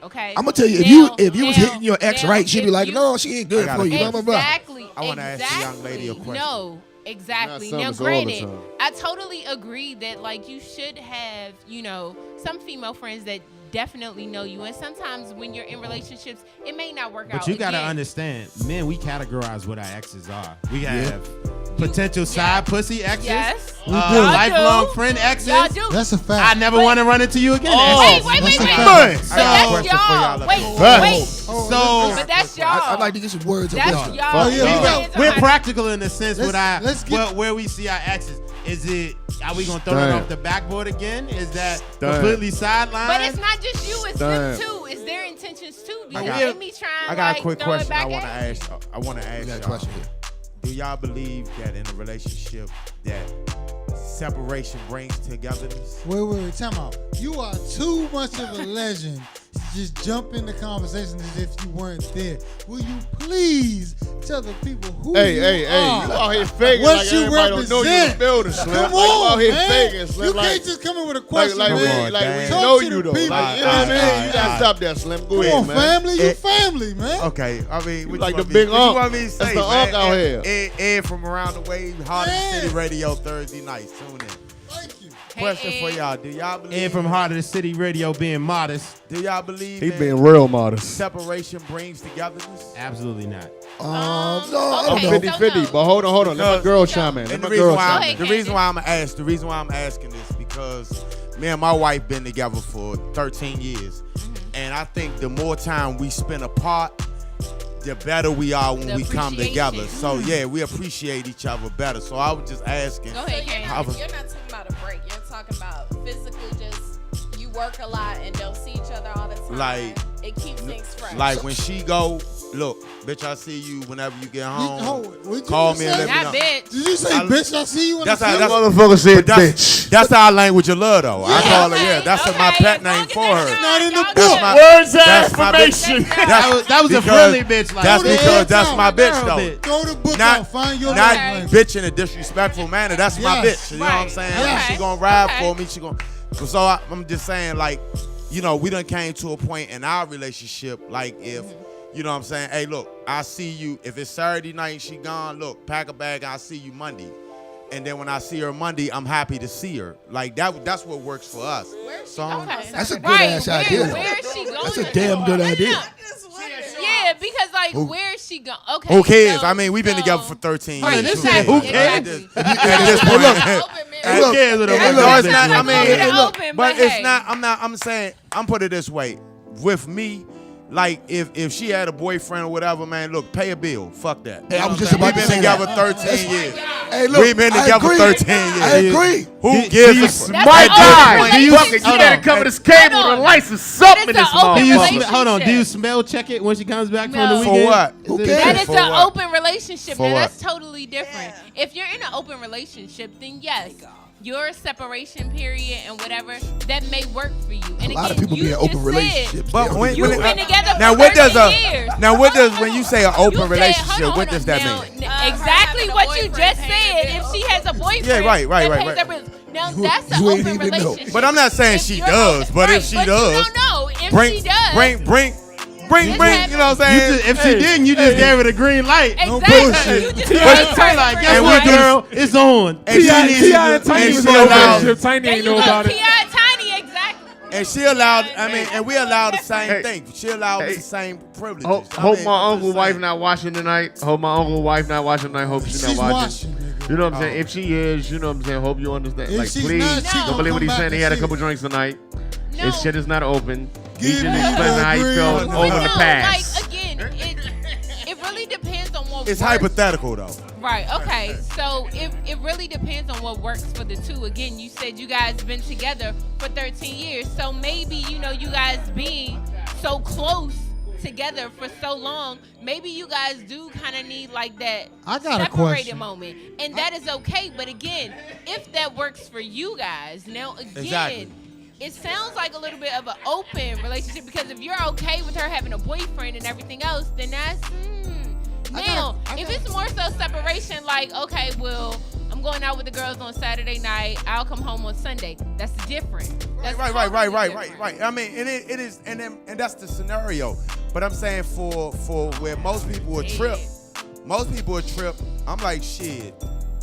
Okay. I'm gonna tell you, if you was hitting your ex right, she'd be like, no, she ain't good for you. Blah blah blah. Exactly. I wanna ask the young lady a question. No, exactly. Not Now, some, it's all the granted, time. I totally agree that, like, you should have, you know, some female friends that definitely know you, and sometimes when you're in relationships, it may not work out. But you gotta Again, understand, men, we categorize what our exes are. We have potential side pussy exes, Yes. We do. lifelong do. friend exes. Y'all do. I That's a fact. never want to run into you again. Wait. That's a But fact. that's y'all. Wait. But that's y'all. I'd like to get some words up That's there. y'all. Oh, yeah, We're practical in the sense Let's get- where we see our exes. Is it? Are we gonna throw it Damn. off the backboard again? Is that Damn. completely sidelined? But it's not just you, it's them Damn. too. It's their intentions too. Because got- they me trying I got like, a quick throw it question I back want to at you. ask. I want to ask You got a y'all. question here. Do y'all believe that in a relationship that separation brings togetherness? Wait, time out. You are too much of a legend to just jump in the conversation as if you weren't there. Will you please tell the people who you are? Hey, you out here faking What like you everybody don't know you in the represent. building, Slim. Come Like, you on, out here man. faking, Slim. You Like, can't just come in with a question, like man. damn. we Talk know to you the though. people. Like, you know what I mean? Alright, You gotta stop that, Slim. Go Come ahead, on, man. family. You family, man. Okay, I mean, what like you the want big me, what you unk. want me to say, That's the man? unk out here. Ed from around the way, Hard Yeah. City Radio Thursday nights. Tune in. Thank you. Question for Ed. y'all: Do y'all believe? And from Heart of the City Radio being modest, Do y'all believe He that being real modest. separation brings togetherness? absolutely not. No, I'm Okay, 50-50, so but hold on. Let my girl chime in. Let And my the reason girl why, chime Go in. ahead. the reason why I'm asking this because me and my wife been together for 13 years, and I think the more time we spend apart, the better we are when The we come together. appreciation. So yeah, we appreciate each other better. So I was just asking. Go ahead, You're Karen. not, you're not talking about a break. You're talking about physically just you work a lot and don't see each other all the time. Like- it keeps things fresh. Like when she go, look, bitch, I see you whenever you get home. What'd you Call me and say? let me Not know. bitch. Did you say, I- bitch, I see you when That's I how- see that's- you? Motherfucker said But bitch. that's our language of love, though. I call her, Okay, that's okay, my pet as long name as for that's her. Not in the y'all book. good. Words of affirmation. That was a because friendly bitch. Like, That's Go to because Ed that's Town. my bitch, Girl though. bitch. Throw the book Not- out. Find your Not love language. bitch in a disrespectful manner. That's my Yes. bitch. You know what I'm Right. saying? Okay. She gonna ride Okay. for me. She gonna. So I'm just saying, like, you know, we done came to a point in our relationship, like if. You know what I'm saying? Hey, look, I see you. If it's Saturday night and she gone, look, pack a bag, I'll see you Monday. And then when I see her Monday, I'm happy to see her. Like, that's what works for us. Where's she So I'm- going on Okay. That's a Saturday? good Right, ass where- idea. Where is she going? That's a damn good idea. I'm just wondering. Yeah, because like, where is she going? Okay. Who cares? so- I mean, we've been so- together for 13 Right, years. this Who is- cares? who Like, cares? at this point, Open marriage. Who cares what a no, woman it's is? not. I Let's mean, keep it look, open, but but it's hey. not. I'm saying. I'm put it this way. With me, like if she had a boyfriend or whatever, man, look, pay a bill. Fuck that. Hey, I was just We've about to been say together that. 13 years. Hey, look, We've been I together agree. 13 years. I agree. Who Do gives you a smart That's an guy? open Do you relationship. hold on. come to this cable with a license That is an open Do you relationship. hold on? Do you smell check it when she comes back from the No. weekend? For what? Is Who it- cares? That is For an what? open relationship. For Now what? that's totally different. If you're in an open relationship, then yes, your separation period and whatever that may work for you. And A lot of again, people you be in open just relationships. But They don't when, even You've know when been it. together now for what does 13 years. what does when you say an You open said- relationship, hold on, what does that now, mean? Her exactly having a what you boyfriend just paying said. the If bill. she has a boyfriend, Yeah, right, that right. pays the bills. Now You- that's an you ain't open even know. relationship. But I'm not saying If she you're does, open- but right, if she but does, you don't know if she bring does. bring. You know what I'm saying? If she didn't, you just gave her the green light. Exactly. bullshit. You just But gave it's her like, the guess And what, we do- girl? It's on. And she needs T.I. and Tiny and was she in a allowed- relationship. Tiny There ain't you know go, about it. T.I. Tiny, exactly. And she allowed, and we allow the same thing. She allowed the same privileges. Hope my uncle wife not watching tonight. Hope my uncle wife not watching tonight. Hope she's not watching. You know what I'm saying? If she is, you know what I'm saying? Hope you understand. If Like, she's please, not, she don't gonna believe what come he's saying. back He had a and couple see drinks tonight. No. His shit is not open. He Give just me explained the how he green. felt But over the no, past. like again, it really depends on what It's works. hypothetical though. Right, okay. So it really depends on what works for the two. Again, you said you guys been together for 13 years. So maybe, you guys being so close together for so long, maybe you guys do kind of need like that I got a separated question. moment. And that is okay. But again, if that works for you guys, now again, Exactly. it sounds like a little bit of an open relationship, because if you're okay with her having a boyfriend and everything else, then that's now, if it's more so separation, like, okay, well, I'm going out with the girls on Saturday night, I'll come home on Sunday. That's different. That's Right. totally different. I mean, and it is, and that's the scenario. But I'm saying for where most people would trip, I'm like, shit,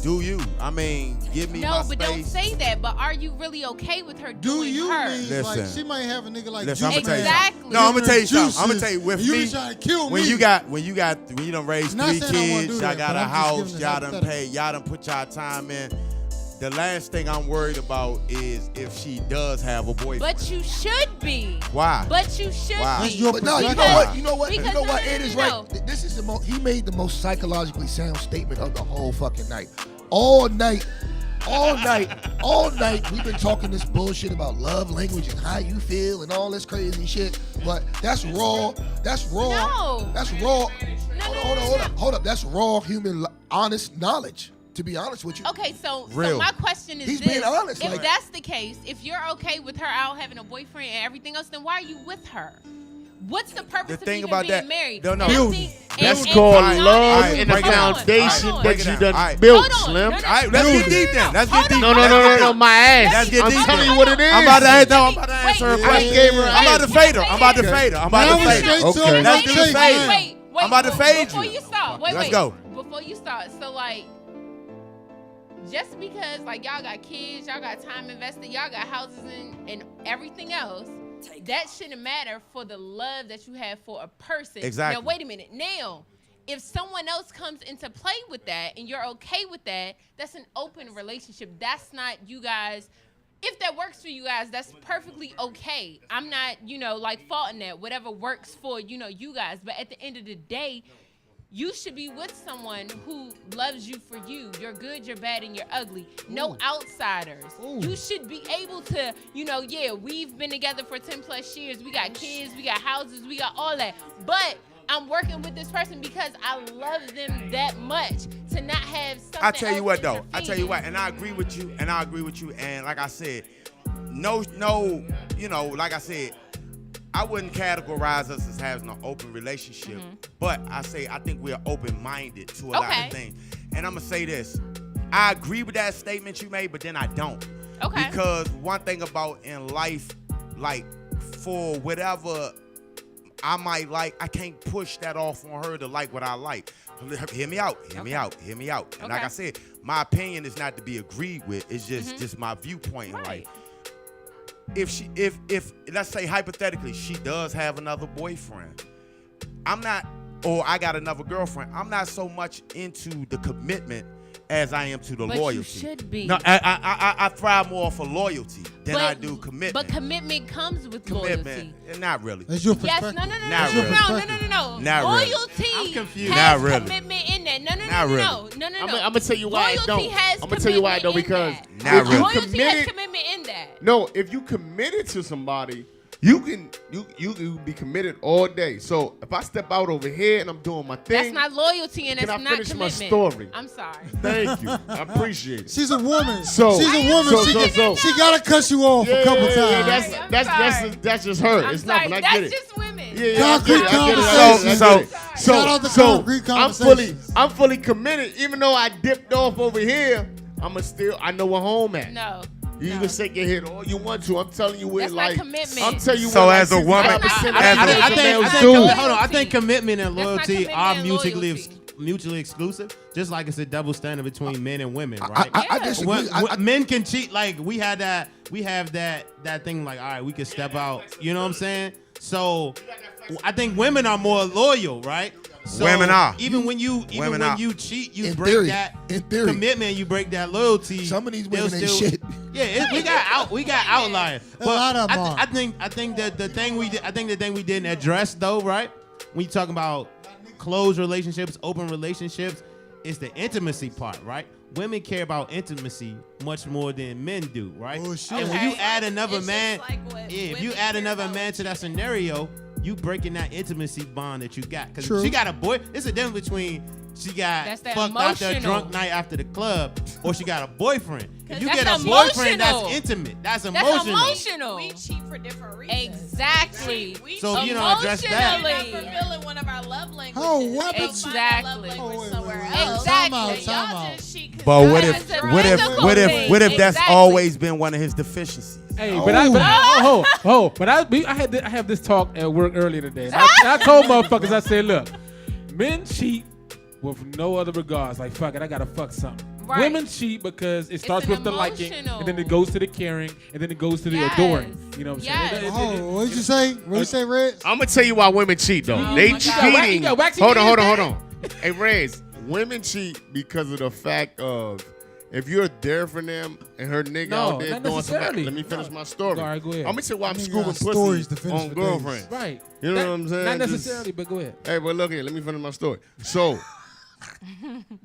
do you? I mean, give me my No, space. but don't say that. But are you really okay with her Do doing you her? mean like Listen. she might have a nigga like Listen, I'm gonna tell you Exactly. something. No, I'm gonna tell you something. I'm gonna Juices. tell you with You me. be trying to kill when me. you done raised Not 3 saying I wanna kids, do y'all that, got but a I'm just house, giving this y'all done hypothetical. paid, y'all done put y'all time in. The last thing I'm worried about is if she does have a boyfriend. But you should be. Why? But you should Why? be. That's your But no, you know Because- what? You know what? because You know no, what? no, Ed no, is no. right. This is he made the most psychologically sound statement of the whole fucking night. All night, we've been talking this bullshit about love language and how you feel and all this crazy shit. But that's raw. That's raw. No. That's raw. No. Hold up. That's raw human honest knowledge. To be honest with you. Okay, so Real. my question is He's this. being honest, If like- that's the case, if you're okay with her out having a boyfriend and everything else, then why are you with her? What's the purpose The of thing even about being that- married? No, no. And Building. That's and called time- love Alright, and the break it down. foundation Alright, that break it you down. done Alright. built, Hold on. Slim. No, no, All right, let's get deep then. Let's get deep. No, my ass. Let's get I'm deep telling then. you what it is. I'm about to answer her Wait, question. gave her I'm about to fade her. I'm about to fade her. I'm about Now to we fade straight her. to Okay. it. Let's do the fade. Wait. I'm about to fade Before you. you start. Wait. Let's go. Before you start. So, like, just because, like, y'all got kids, y'all got time invested, y'all got houses and everything else, that shouldn't matter for the love that you have for a person. Exactly. Now, wait a minute. Now, if someone else comes into play with that and you're okay with that, that's an open relationship. That's not you guys. If that works for you guys, that's perfectly okay. I'm not, like faulting that. Whatever works for, you guys. But at the end of the day, you should be with someone who loves you for you. You're good, you're bad, and you're ugly. No outsiders. You should be able to, we've been together for 10 plus years. We got kids, we got houses, we got all that. But I'm working with this person because I love them that much to not have something I tell you what though. else I tell you what, interfere. and I agree with you. And like I said, no, like I said, I wouldn't categorize us as having an open relationship, but I think we're open-minded to a lot Okay. of things. And I'm gonna say this: I agree with that statement you made, but then I don't. Okay. Because one thing about in life, like for whatever I might like, I can't push that off on her to like what I like. Hear me out. And like Okay. I said, my opinion is not to be agreed with. It's just my viewpoint in life. If let's say hypothetically she does have another boyfriend, I got another girlfriend, I'm not so much into the commitment as I am to the But loyalty. you should be. No, I thrive more for loyalty than I do commitment. But commitment comes with loyalty. Not really. That's your Yes, perspective. no. Not really. No. Not really. Loyalty I'm confused. has Not really. commitment in that. Not No. really. No. I'm gonna tell you why I Loyalty don't. has I'm gonna tell you why I don't, commitment because in Not that. really. Loyalty has committed- commitment in that. No, if you committed to somebody, you can be committed all day. So if I step out over here and I'm doing my thing, That's not loyalty and Can that's I not finish my commitment. story? I'm sorry. thank you. I appreciate it. She's a woman. So- she's a woman. so- she gotta cut you off a couple times. I'm That's just her. I'm it's sorry. not, but I get That's it. just women. Yeah, Concrete I get it. conversation. I get it. Shout out to concrete I'm conversations. fully committed. Even though I dipped off over here, I know where home at. No. You can shake your head all you want to. I'm telling you where That's not like commitment. I'm telling you So where as a woman- percent I I think- think males do. I think commitment and That's not loyalty commitment are and mutually loyalty. mutually exclusive, just like it's a double standard between men and women, right? I disagree. Men can cheat. Like we have that thing. Like, all right, we can step out. You know what I'm saying? So I think women are more loyal, right? So Women are. Even when you cheat, you In break theory. that In theory. commitment. You break that loyalty. Some of these they'll women ain't shit. Yeah, we got outliers. But lot of them are. I think that the thing we didn't address though, right? When you talk about closed relationships, open relationships, is the intimacy part, right? Women care about intimacy much more than men do, right? Oh, shit. And when you add another It's man, just like what if you women add care another about man to that scenario, you breaking that intimacy bond that you got. Because True. she got a boy. It's a difference between she got That's that fucked after a emotional. drunk night after the club, or she got a boyfriend. If you That's get a boyfriend, emotional. that's intimate. That's That's emotional. emotional. We cheat for different reasons. Exactly. We So if cheat you don't address that- We're not fulfilling one of our love languages. Oh, what? And go find our love Exactly. language wait, somewhere wait, wait. else. Exactly. And Time y'all out. just cheat 'cause But y'all what just if That's a what if physical what if thing. what if that's Exactly. always been one of his deficiencies? Hey, but I have this talk at work earlier today. And I told motherfuckers, I said, look, men cheat with no other regards. Like, fuck it, I gotta fuck something. Right. Women cheat because it starts an with the liking, emotional. and then it goes to the caring, and then it goes to the Yes. adoring. You know what I'm Yes. saying? Oh, what did you say? What did you say, Red? I'm gonna tell you why women cheat though. They my God. cheating. You got waxy Hold hands, on. Hey, Rez, women cheat because of the fact of if you're there for them and her nigga No, out there not doing something. necessarily. Let me finish my story. All right, go ahead. I'm gonna tell you why I'm Nigga scooping got stories pussy to finish on for girlfriends. Right. You know what I'm saying? Not Just- necessarily, but go ahead. Hey, but look here. Let me finish my story. So.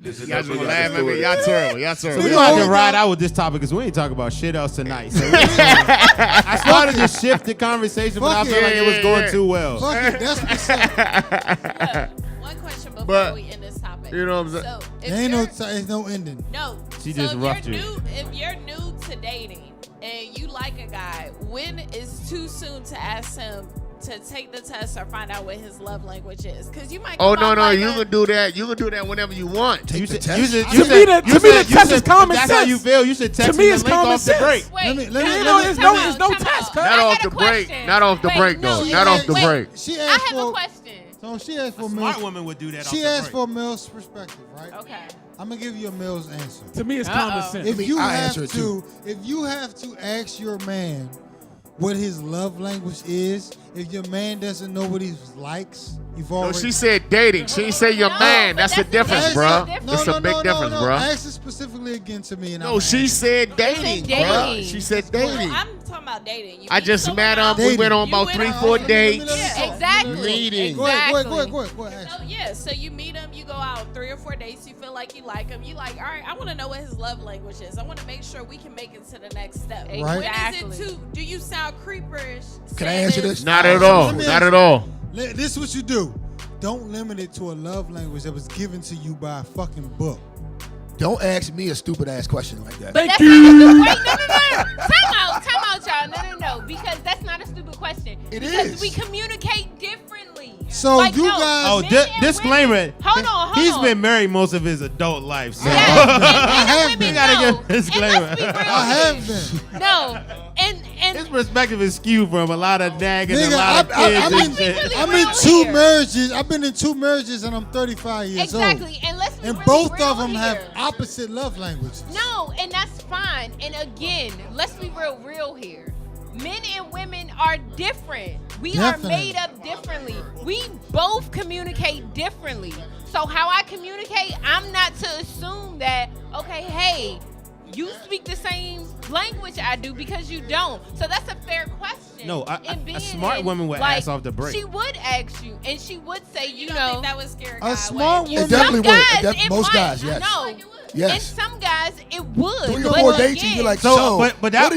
This is Y'all not just the laugh at me. story. Y'all terrible. Y'all So terrible. we're gonna have to ride out with this topic because we ain't talking about shit else tonight. So I started to shift the conversation, but I Fuck feel it. like it was going Yeah. too well. Fuck it, that's what's up. One question before But, we end this topic. you know what I'm saying? So if There ain't you're- ain't no ending. No. She so just if roughed you're you. new, if you're new to dating and you like a guy, when is too soon to ask him to take the test or find out what his love language is? Because you might. Oh come no, out no, like you a- can do that. You can do that whenever you want. Take the should- test. you should- To me, the test is common That's how sense. you feel. You should text To me, me the it's link common off the sense. break. Wait, Let me- You let know, me- there's time no out. test. Not I off got the a break. question. Not off the Wait, break, no, though. She Not off the asked- break. She I asked have a for. question. So she asked for a Smart male. women would do that. She off asked the for break. a male's perspective, right? Okay. I'm gonna give you a male's answer. To me, it's common Uh-oh. sense. If you I have answer it too. if you have to ask your man what his love language is, if your man doesn't know what he likes, you've No, already. she said dating. She didn't say your No, man. but That's the that's difference, different. bruh. That's It's a big difference, no. bruh. Ask it specifically again to me. And No, she said dating, dating. bruh. She said Well, dating. I'm talking about dating. You I meet just someone met him. out- We Dating. went on You about went 3-4 out- dates. Yeah, exactly. Meeting. Go ahead. Exactly. So yeah, so you meet him, you go out 3 or 4 dates, you feel like you like him, you like, all right, I want to know what his love language is. I want to make sure we can make it to the next step. Right. When Exactly. is it too? Do you sound creeperish? Can I answer this? Not at all. Let me Not ask at you. all. This is what you do. Don't limit it to a love language that was given to you by a fucking book. Don't ask me a stupid ass question like that. But that's not a stupid. Wait, no. Time out, y'all. No. Because that's not a stupid question. It because is. we communicate differently. So you guys- Oh, men and disclaimer. women- Hold on. He's been married most of his adult life. So. Yes, I and have women been. You gotta know. give a disclaimer. And let's be real I have here. been. No, and His perspective is skewed from a lot of nagging, Nigga, a lot of kids I'm and in, shit. really I'm real in two here. marriages. I've been in 2 marriages and I'm 35 years old. exactly. And let's be And really both real of them have here. opposite love languages. No, and that's fine. And again, let's be real here. Men and women are different. We Definitely. are made up differently. We both communicate differently. So how I communicate, I'm not to assume that, okay, hey, you speak the same language I do because you don't. So that's a fair question. No, And being a smart in, woman would like, ask off the break. She would ask you, and she would say, You you don't know, think that would scare a A guy smart away? woman- It definitely some would. guys, it Most might. guys, yes. No. Yes. And some guys, it would. 3 or but 4 dates and again- you're like, So, so, but that-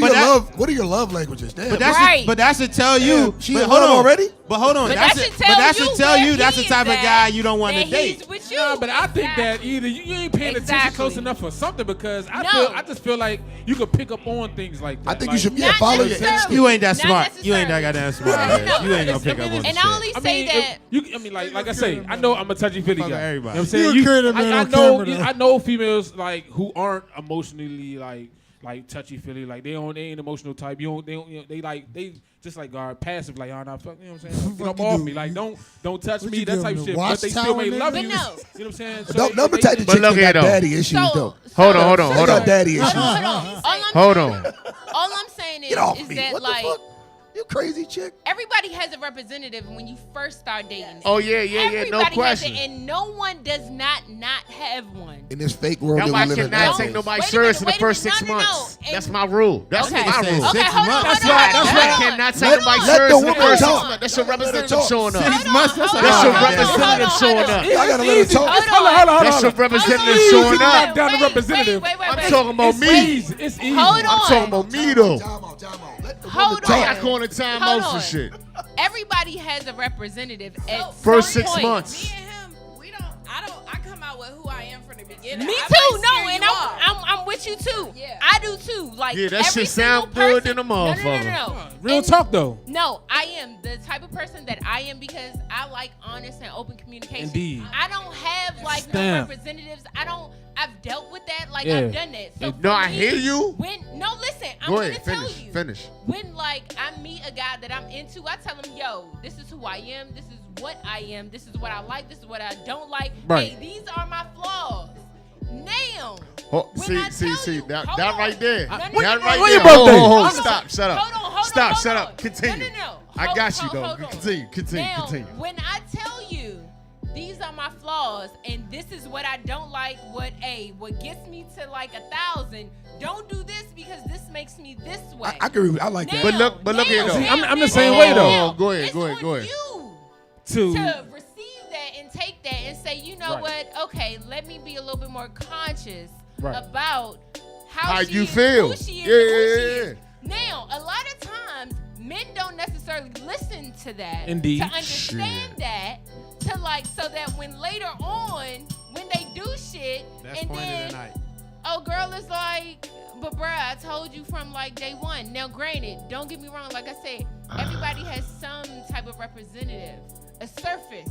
what are your love languages? Damn. But that Right. should, but that should tell you. Damn, she but in hold love on already? But hold on, But that that should, should but tell that you should tell where you that's the he type is of guy at, you don't want to that date. he's with you. No, but I think that Exactly. either you ain't paying attention Exactly. close enough or something because No. I just feel like you could pick up on things like that. I think like, you should Not follow your necessarily. instinct. You ain't that Not smart. You ain't that necessarily. goddamn smart. No, man. no, You ain't gonna it's- pick I up mean, on the And shit. I only I say mean, that. I mean, like I say, I know I'm a touchy feely Fuck guy. everybody. You know what I'm saying? You a creative man I on know, camera, though. I know females like who aren't emotionally like like touchy feely, like they ain't emotional type. They just like passive, like nah, fuck, you know what I'm saying? Get up off me, like don't touch What me, you that type doing, shit. watch But they still may tower love nigga? you. But no. You know what I'm saying? So Don't never take the But chick look that here, got though. daddy issues though. Hold on. They got daddy issues. Hold on. All I'm saying Get off is me. that What the like fuck? You crazy chick. everybody has a representative when you first start dating. Oh yeah, Everybody no has question. it, and no one does not have one. In this fake world that we Nobody live in cannot nowadays. take nobody Wait a serious in minute, the first wait a 6 minute. No, no, months. no. That's my rule. That's Okay. my rule. Okay, hold on. That's hold right, on, that's hold right. on. Cannot take Let- nobody let the serious in the woman first 6 talk. months. That's your representative showing up. Hold on, months, that's hold a That's on, your hold on, representative hold on, showing hold on. up. I gotta let her talk. Hold on. That's your representative Easy showing to up. knock down the representative. Wait. I'm talking about me. It's easy. Hold I'm talking on. about me though. Time out. Let the Hold woman on. I talk. calling time Hold out for on. shit. Everybody has a representative at First some 6 point. months. Me and him, I come out with who I am from the beginning. Me I too. might No, steer and you off. I'm with you too. Yeah. I do too. Like Yeah, that every shit sound single good person- than a motherfucker. No. Real And- talk though. No, I am the type of person that I am because I like honest and open communication. Indeed. I don't have like no Stamp. representatives. I've dealt with that. Like Yeah. I've done that. So No, for I me, hear you. Listen, I'm Go gonna ahead, tell finish. you. Finish. When like I meet a guy that I'm into, I tell him, yo, this is who I am, this is what I am, this is what I like, this is what I don't like. Right. Hey, these are my flaws. Now, Oh, when I tell see, you- that hold on. right there. No, no, That no, right no, there. when your birthday? Hold on. Hold on. Stop, shut up. Hold on, Stop, hold shut on. up. Continue. No. I got you, though. Hold on. Continue. Now, Continue. when I tell you these are my flaws and this is what I don't like, what gets me to like 1,000, don't do this because this makes me this way. I agree. I like that. But look here, though. See, I'm the same way, though. Go ahead. It's on you To to receive that and take that and say, you know Right. what? Okay, let me be a little bit more conscious Right. about how she you is, feel. who she is, Yeah, and who yeah, she yeah. is. Now, a lot of times, men don't necessarily listen to that. Indeed. To understand that, to like, so that when later on, when they do shit, Best and point of then, the night. oh, girl is like, but bruh, I told you from like day one. Now, granted, don't get me wrong. Like I said, everybody has some type of representative, a surface.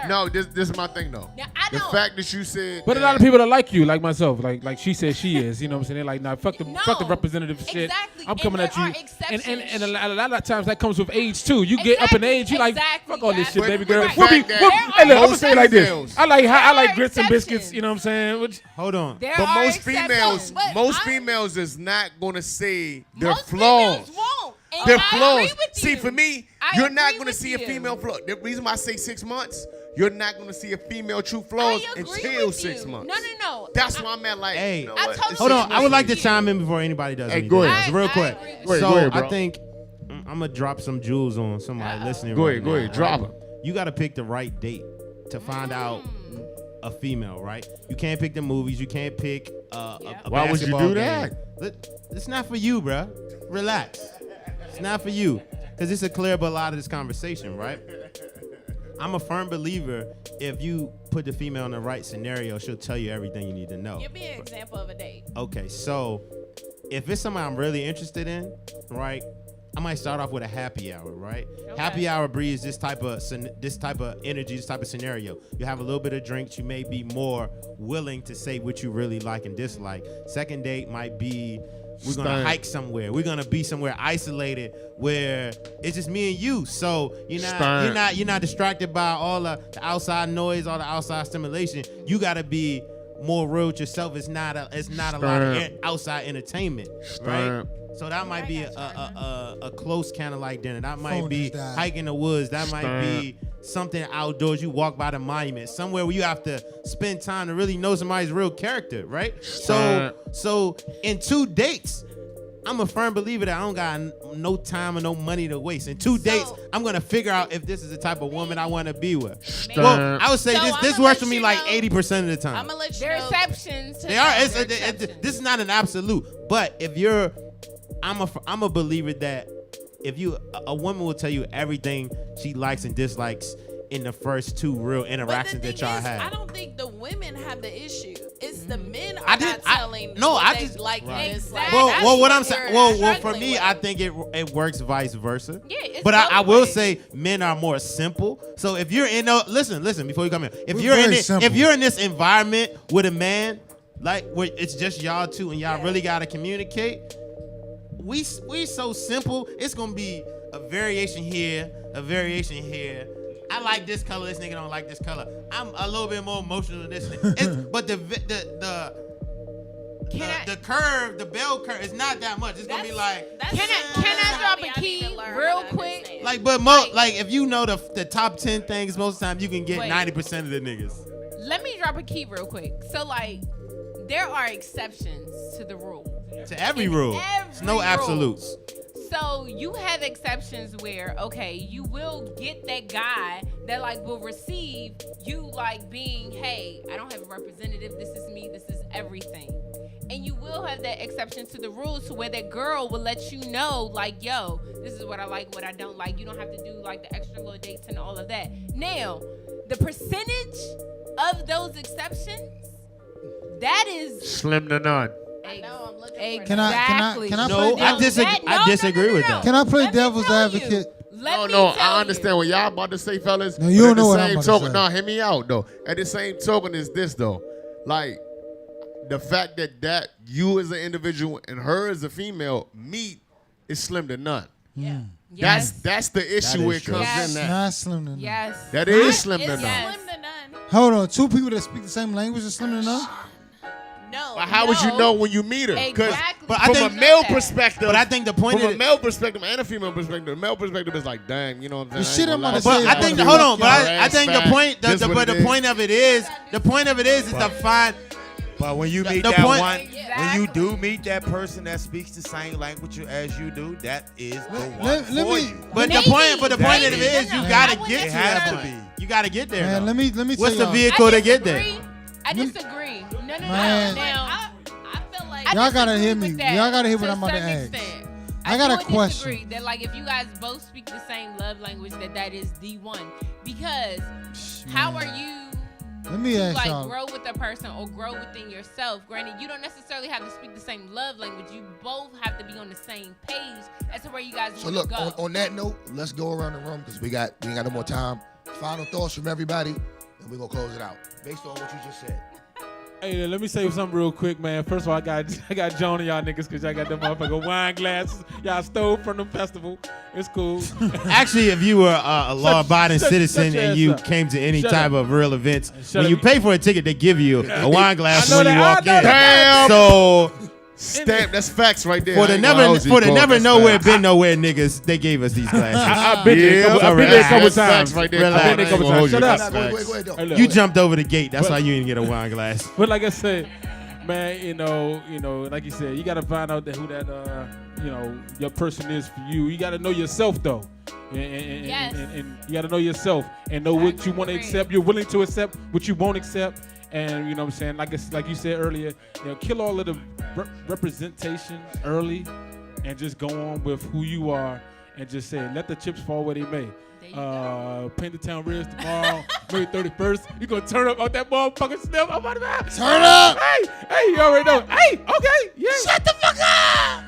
No, this is my thing, though. Now, I The don't. fact that you said But a lot of people that like you, like myself, like she said she is, you know what I'm saying? They're like, nah, fuck the No, representative shit. exactly, I'm and coming at there you. are exceptions. And a lot of times that comes with age too. You get up in age, you like, Exactly, fuck all this shit, exactly. baby girl. Right. We'll be, Fact that we'll, there hey, look, are I'm gonna say it like this. females. I There like are grits and biscuits, exceptions. you know what I'm saying? Which, Hold on. There But are most exceptions, but most I'm- females is not gonna say their most flaws. females won't. And Their I flaws. agree with See, you. for me, I you're not agree gonna with see a you. female flaw. The reason why I say 6 months, you're not gonna see a female true flaws I agree until with 6 you. months. No. That's why I'm at like. Hey. you know I what? totally It's Hold 6 on. I would like to months. chime in before anybody does Hey, anything. go ahead. else, real I quick. agree with Go ahead, So go ahead, bro. I think I'm gonna drop some jewels on somebody listening. Go right ahead, go now, ahead, drop 'em. You got to pick the right date to find out a female, right? You can't pick the movies. You can't pick a Why would you basketball do game. that? It's not for you, bruh. Relax. It's not for you. Because it's a clear but a lot of this conversation, right? I'm a firm believer if you put the female in the right scenario, she'll tell you everything you need to know. Give me an example of a date. Okay, so if it's somebody I'm really interested in, right? I might start off with a happy hour, right? Okay. Happy hour breeds this type of energy, this type of scenario. You have a little bit of drinks, you may be more willing to say what you really like and dislike. Second date might be we're gonna Stern. hike somewhere. We're gonna be somewhere isolated where it's just me and you. So Stern. you're not distracted by all the outside noise, all the outside stimulation. You gotta be more real with yourself. It's not a lot of Stern. outside entertainment, Stern. right? So that might be a close kind of like dinner. That might Phone be just died. hiking the woods. That might be something outdoors. You walk by the monument, somewhere where you have to spend time to really know somebody's real character, right? So in 2 dates, I'm a firm believer that I don't got no time or no money to waste. In 2 dates, I'm gonna figure out if this is the type of woman I want to be with. Well, I would say So this I'ma works let for me you like know- 80% of the time. I'm gonna let you There are know. exceptions. To They are. that. There are exceptions. This is not an absolute, but if you're, I'm a believer that if you, a woman will tell you everything she likes and dislikes in the first 2 real But the interactions thing that y'all is, have. I don't think the women have the issue. It's the men are I not telling. no, what I they just like right. and dislike. Well, That's what I'm what saying, you're well, for struggling me, with. I think it works vice versa. Yeah, it's But I both will ways. say men are more simple. So if you're in listen before you come in. If We're you're in very it, simple. if you're in this environment with a man, like where it's just y'all two and y'all really gotta communicate. We so simple. It's gonna be a variation here, a variation here. I like this color. This nigga don't like this color. I'm a little bit more emotional than this. But the curve, the bell curve, it's not that much. It's gonna be like. Can I drop a key real quick? Like, but like if you know the top 10 things, most of the time you can get 90% of the niggas. Let me drop a key real quick. So like, there are exceptions to the rule. To every rule. There's no absolutes. So you have exceptions where, okay, you will get that guy that like will receive you like being, hey, I don't have a representative. This is me. This is everything. And you will have that exception to the rules to where that girl will let you know, like, yo, this is what I like, what I don't like. You don't have to do like the extra little dates and all of that. Now, the percentage of those exceptions, that is slim to none. I know, I'm looking exactly. Can I No, play I disagree with that. Can I play Let me devil's tell advocate? I understand what y'all about to say, fellas. No, you don't know what I'm same about to token, say. no, hear me out though. At the same token is this though, like the fact that you as an individual and her as a female meet is slim to none. Yeah. Yes. That's the issue where it true. comes Yes. in that. Not slim to none. Yes. That is slim to It's none. slim to none. Hold on, two people that speak the same language is slim to none? No. But how would you know when you meet her? Because Exactly. But I from think- a male that. perspective, But I think the point from of a male perspective and a female perspective, the male perspective is like, damn, you know what I'm The saying? shit I'm about to But say I think is hold gonna on, be but your I think the ass point fat. This what the it is. point of it is to find. But when you meet The that point- one, when you do meet that person that speaks the same language as you do, that is the one let for me- you. But Maybe. the point of Maybe. it is you No, gotta I wouldn't get It to has that to point. be. You gotta get there. Man, though. let me What's tell the y'all. vehicle to get there? I disagree. No. Man. Now, I feel like I Y'all gotta disagree hear with me. that Y'all gotta hear to what a I'm about to certain ask. extent. I got a do question. Disagree that like if you guys both speak the same love language, that is the one. Because how are you Let me to ask like y'all. grow with a person or grow within yourself? Granted, you don't necessarily have to speak the same love language. You both have to be on the same page as to where you guys So want look, to go. on that note, let's go around the room because we ain't got no more time. Final thoughts from everybody, and we're gonna close it out based on what you just said. Hey, let me say something real quick, man. First of all, I got John and y'all niggas because y'all got them motherfucking wine glasses y'all stole from the festival. It's cool. Actually, if you were a law-abiding shut citizen your and ass you up. came to any Shut type up. of real events, Shut when you up. pay for a ticket, they give you a wine glass I know when you that. walk I know in. that. So Stamp, that's facts right there. for I the ain't gonna hold you, Cole, never that's nowhere facts. been nowhere niggas, they gave us these glasses. I've been there a couple, Yeah, I've been there a couple that's times. facts right there. Relax. I've been there a couple I ain't times. gonna Shut hold up. you, Go that's ahead, facts. though. Hey, look. You jumped over the gate. That's why you didn't get a wine glass. But like I said, man, you know, like you said, you gotta find out who that, your person is for you. You gotta know yourself though, and Yes. and you gotta know yourself and know what you want to agree. accept. You're willing to accept what you won't accept, and you know what I'm saying. Like you said earlier, kill all of the representation early, and just go on with who you are, and just say, let the chips fall where they may. There you go. Paint the town red tomorrow, May 31st. You gonna turn up on that motherfucking snap? I'm about to Turn up! Hey, you already know. Hey, okay, yeah. Shut the fuck up.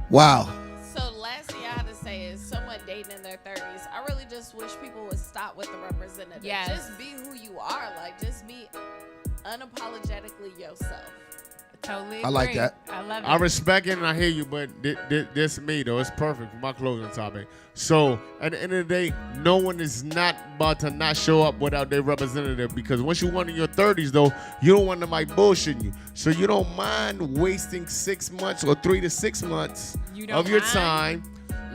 Wow. So the last thing I have to say is someone dating in their 30s. I really just wish people would stop with the representative. Yes. Just be who you are. Like, just be unapologetically yourself. Totally agree. I like that. I love it. I respect it and I hear you, but this me though. It's perfect for my closing topic. So at the end of the day, no one is not about to not show up without their representative because once you want in your 30s though, you don't want them like bullshitting you. So you don't mind wasting 6 months or 3 to 6 months You don't of your mind? time.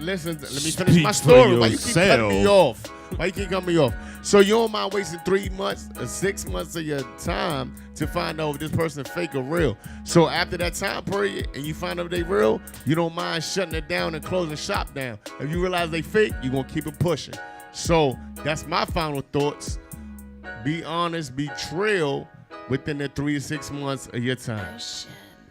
Listen, let me Speak finish my for story. Why you keep cutting me yourself. off? Why you keep cutting me off? So you don't mind wasting 3 months or 6 months of your time to find out if this person is fake or real. So after that time period and you find out if they real, you don't mind shutting it down and closing shop down. If you realize they fake, you're going to keep it pushing. So that's my final thoughts. Be honest, be real within the 3 to 6 months of your time.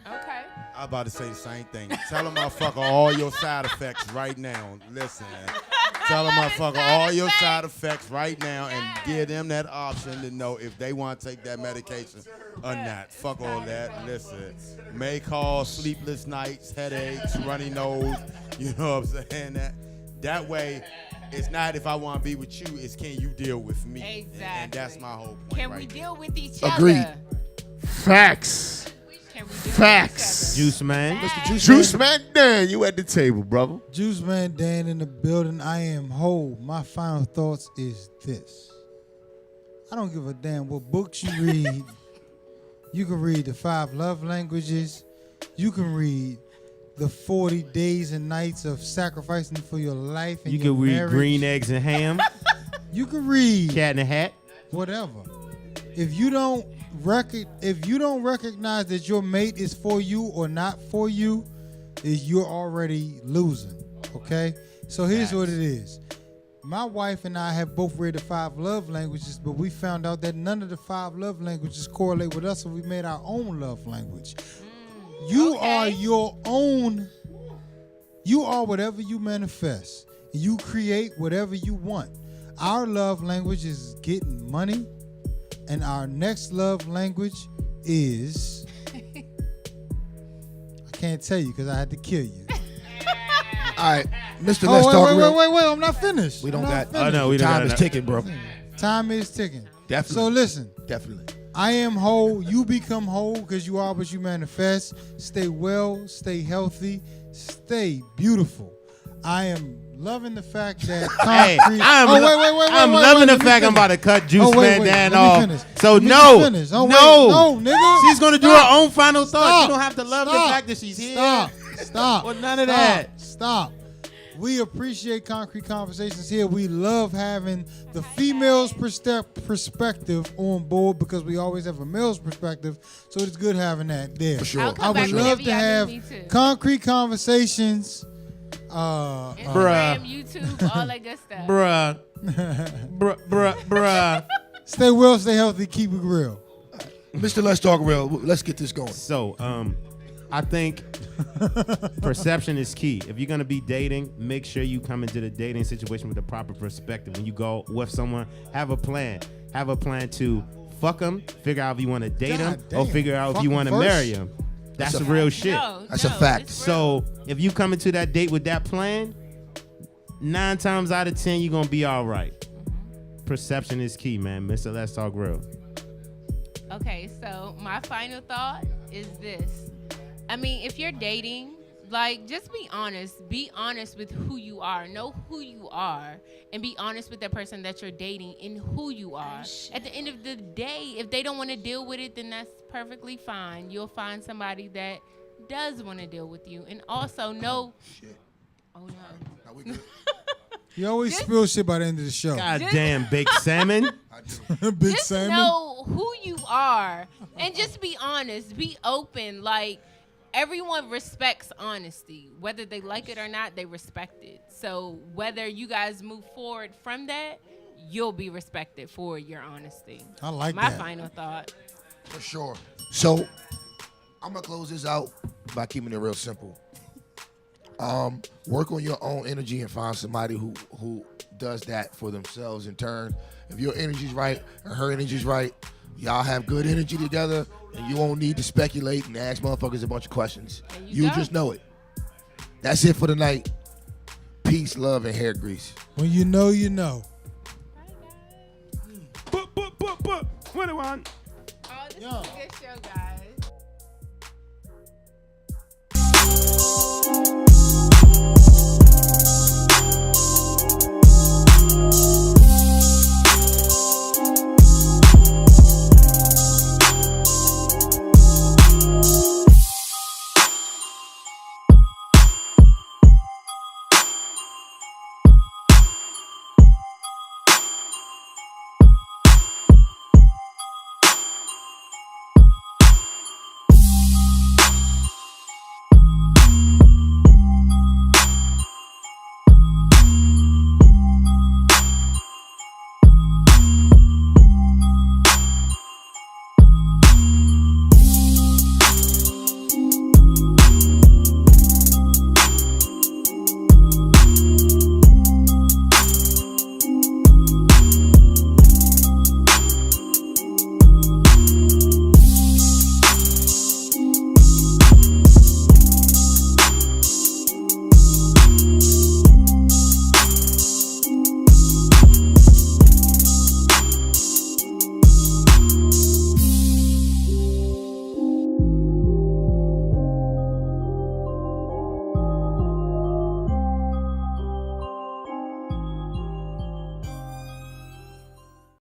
Okay. I'm about to say the same thing. Tell a motherfucker all your side effects right now. Listen. Tell a motherfucker all your side effects right now and give them that option to know if they want to take that medication or not. Fuck all that. Listen. May cause sleepless nights, headaches, runny nose. You know what I'm saying? That way, it's not if I want to be with you, it's can you deal with me? Exactly. And that's my whole point. Can right we there. deal with each Agreed. other? Facts. Facts. Juiceman. Juiceman Dan, you at the table, brother. Juiceman Dan in the building. I am whole. My final thoughts is this. I don't give a damn what books you read. You can read the 5 love languages. You can read the 40 days and nights of sacrificing for your life and You your can read marriage. Green Eggs and Ham. You can read Cat in a Hat. whatever. If you don't recognize that your mate is for you or not for you, you're already losing. Okay? So here's what it is. My wife and I have both read the 5 love languages, but we found out that none of the 5 love languages correlate with us, so we made our own love language. You are your own. You are whatever you manifest. You create whatever you want. Our love language is getting money, and our next love language is I can't tell you because I had to kill you. All right, Mr. Let's Talk Real. Wait, I'm not finished. We don't got. Oh, no, we don't Time got is enough. ticking, bro. Time is ticking. Definitely. So listen, Definitely. I am whole. You become whole because you are what you manifest. Stay well, stay healthy, stay beautiful. I am loving the fact that Hey, concrete. I'm loving the fact I'm about to cut Juiceman Dan off. So Let me no, finish. Oh, no, wait, no, nigga. She's gonna do her own final thoughts. You don't have to love the Stop. fact that she's here. Stop. Well, none of that. Stop. We appreciate Concrete Conversations here. We love having the female's perspective on board because we always have a male's perspective. So it's good having that there. For sure. I'll I come would back love whenever to y'all have need me to. Concrete Conversations. Instagram, YouTube, all that good stuff. Bruh. Stay well, stay healthy, keep it real. Mr. Let's Talk Real. Let's get this going. So, I think perception is key. If you're gonna be dating, make sure you come into the dating situation with the proper perspective. When you go with someone, have a plan. Have a plan to fuck them, figure out if you want to date them, God or damn. figure out if Fuck you 'em want to first? marry them. That's That's the a real shit. That's a fact. it's real. So if you come into that date with that plan, 9 times out of 10 you're gonna be all right. Perception is key, man. Mr. Let's Talk Real. Okay, so my final thought is this. I mean, if you're dating, like, just be honest. Be honest with who you are. Know who you are. And be honest with the person that you're dating and who you are. At the end of the day, if they don't want to deal with it, then that's perfectly fine. You'll find somebody that does want to deal with you. And also know... Oh, no. You always spill shit by the end of the show. God damn, baked salmon. Big Just salmon. know who you are and just be honest. Be open. Like, everyone respects honesty. Whether they like it or not, they respect it. So whether you guys move forward from that, you'll be respected for your honesty. I like my that. final thought. For sure. So I'm gonna close this out by keeping it real simple. Work on your own energy and find somebody who does that for themselves in turn. If your energy's right and her energy's right, y'all have good energy together, and you won't need to speculate and ask motherfuckers a bunch of questions. You just know it. That's it for the night. Peace, love, and hair grease. When you know, you know. What do I want? Oh, this is a good show, guys.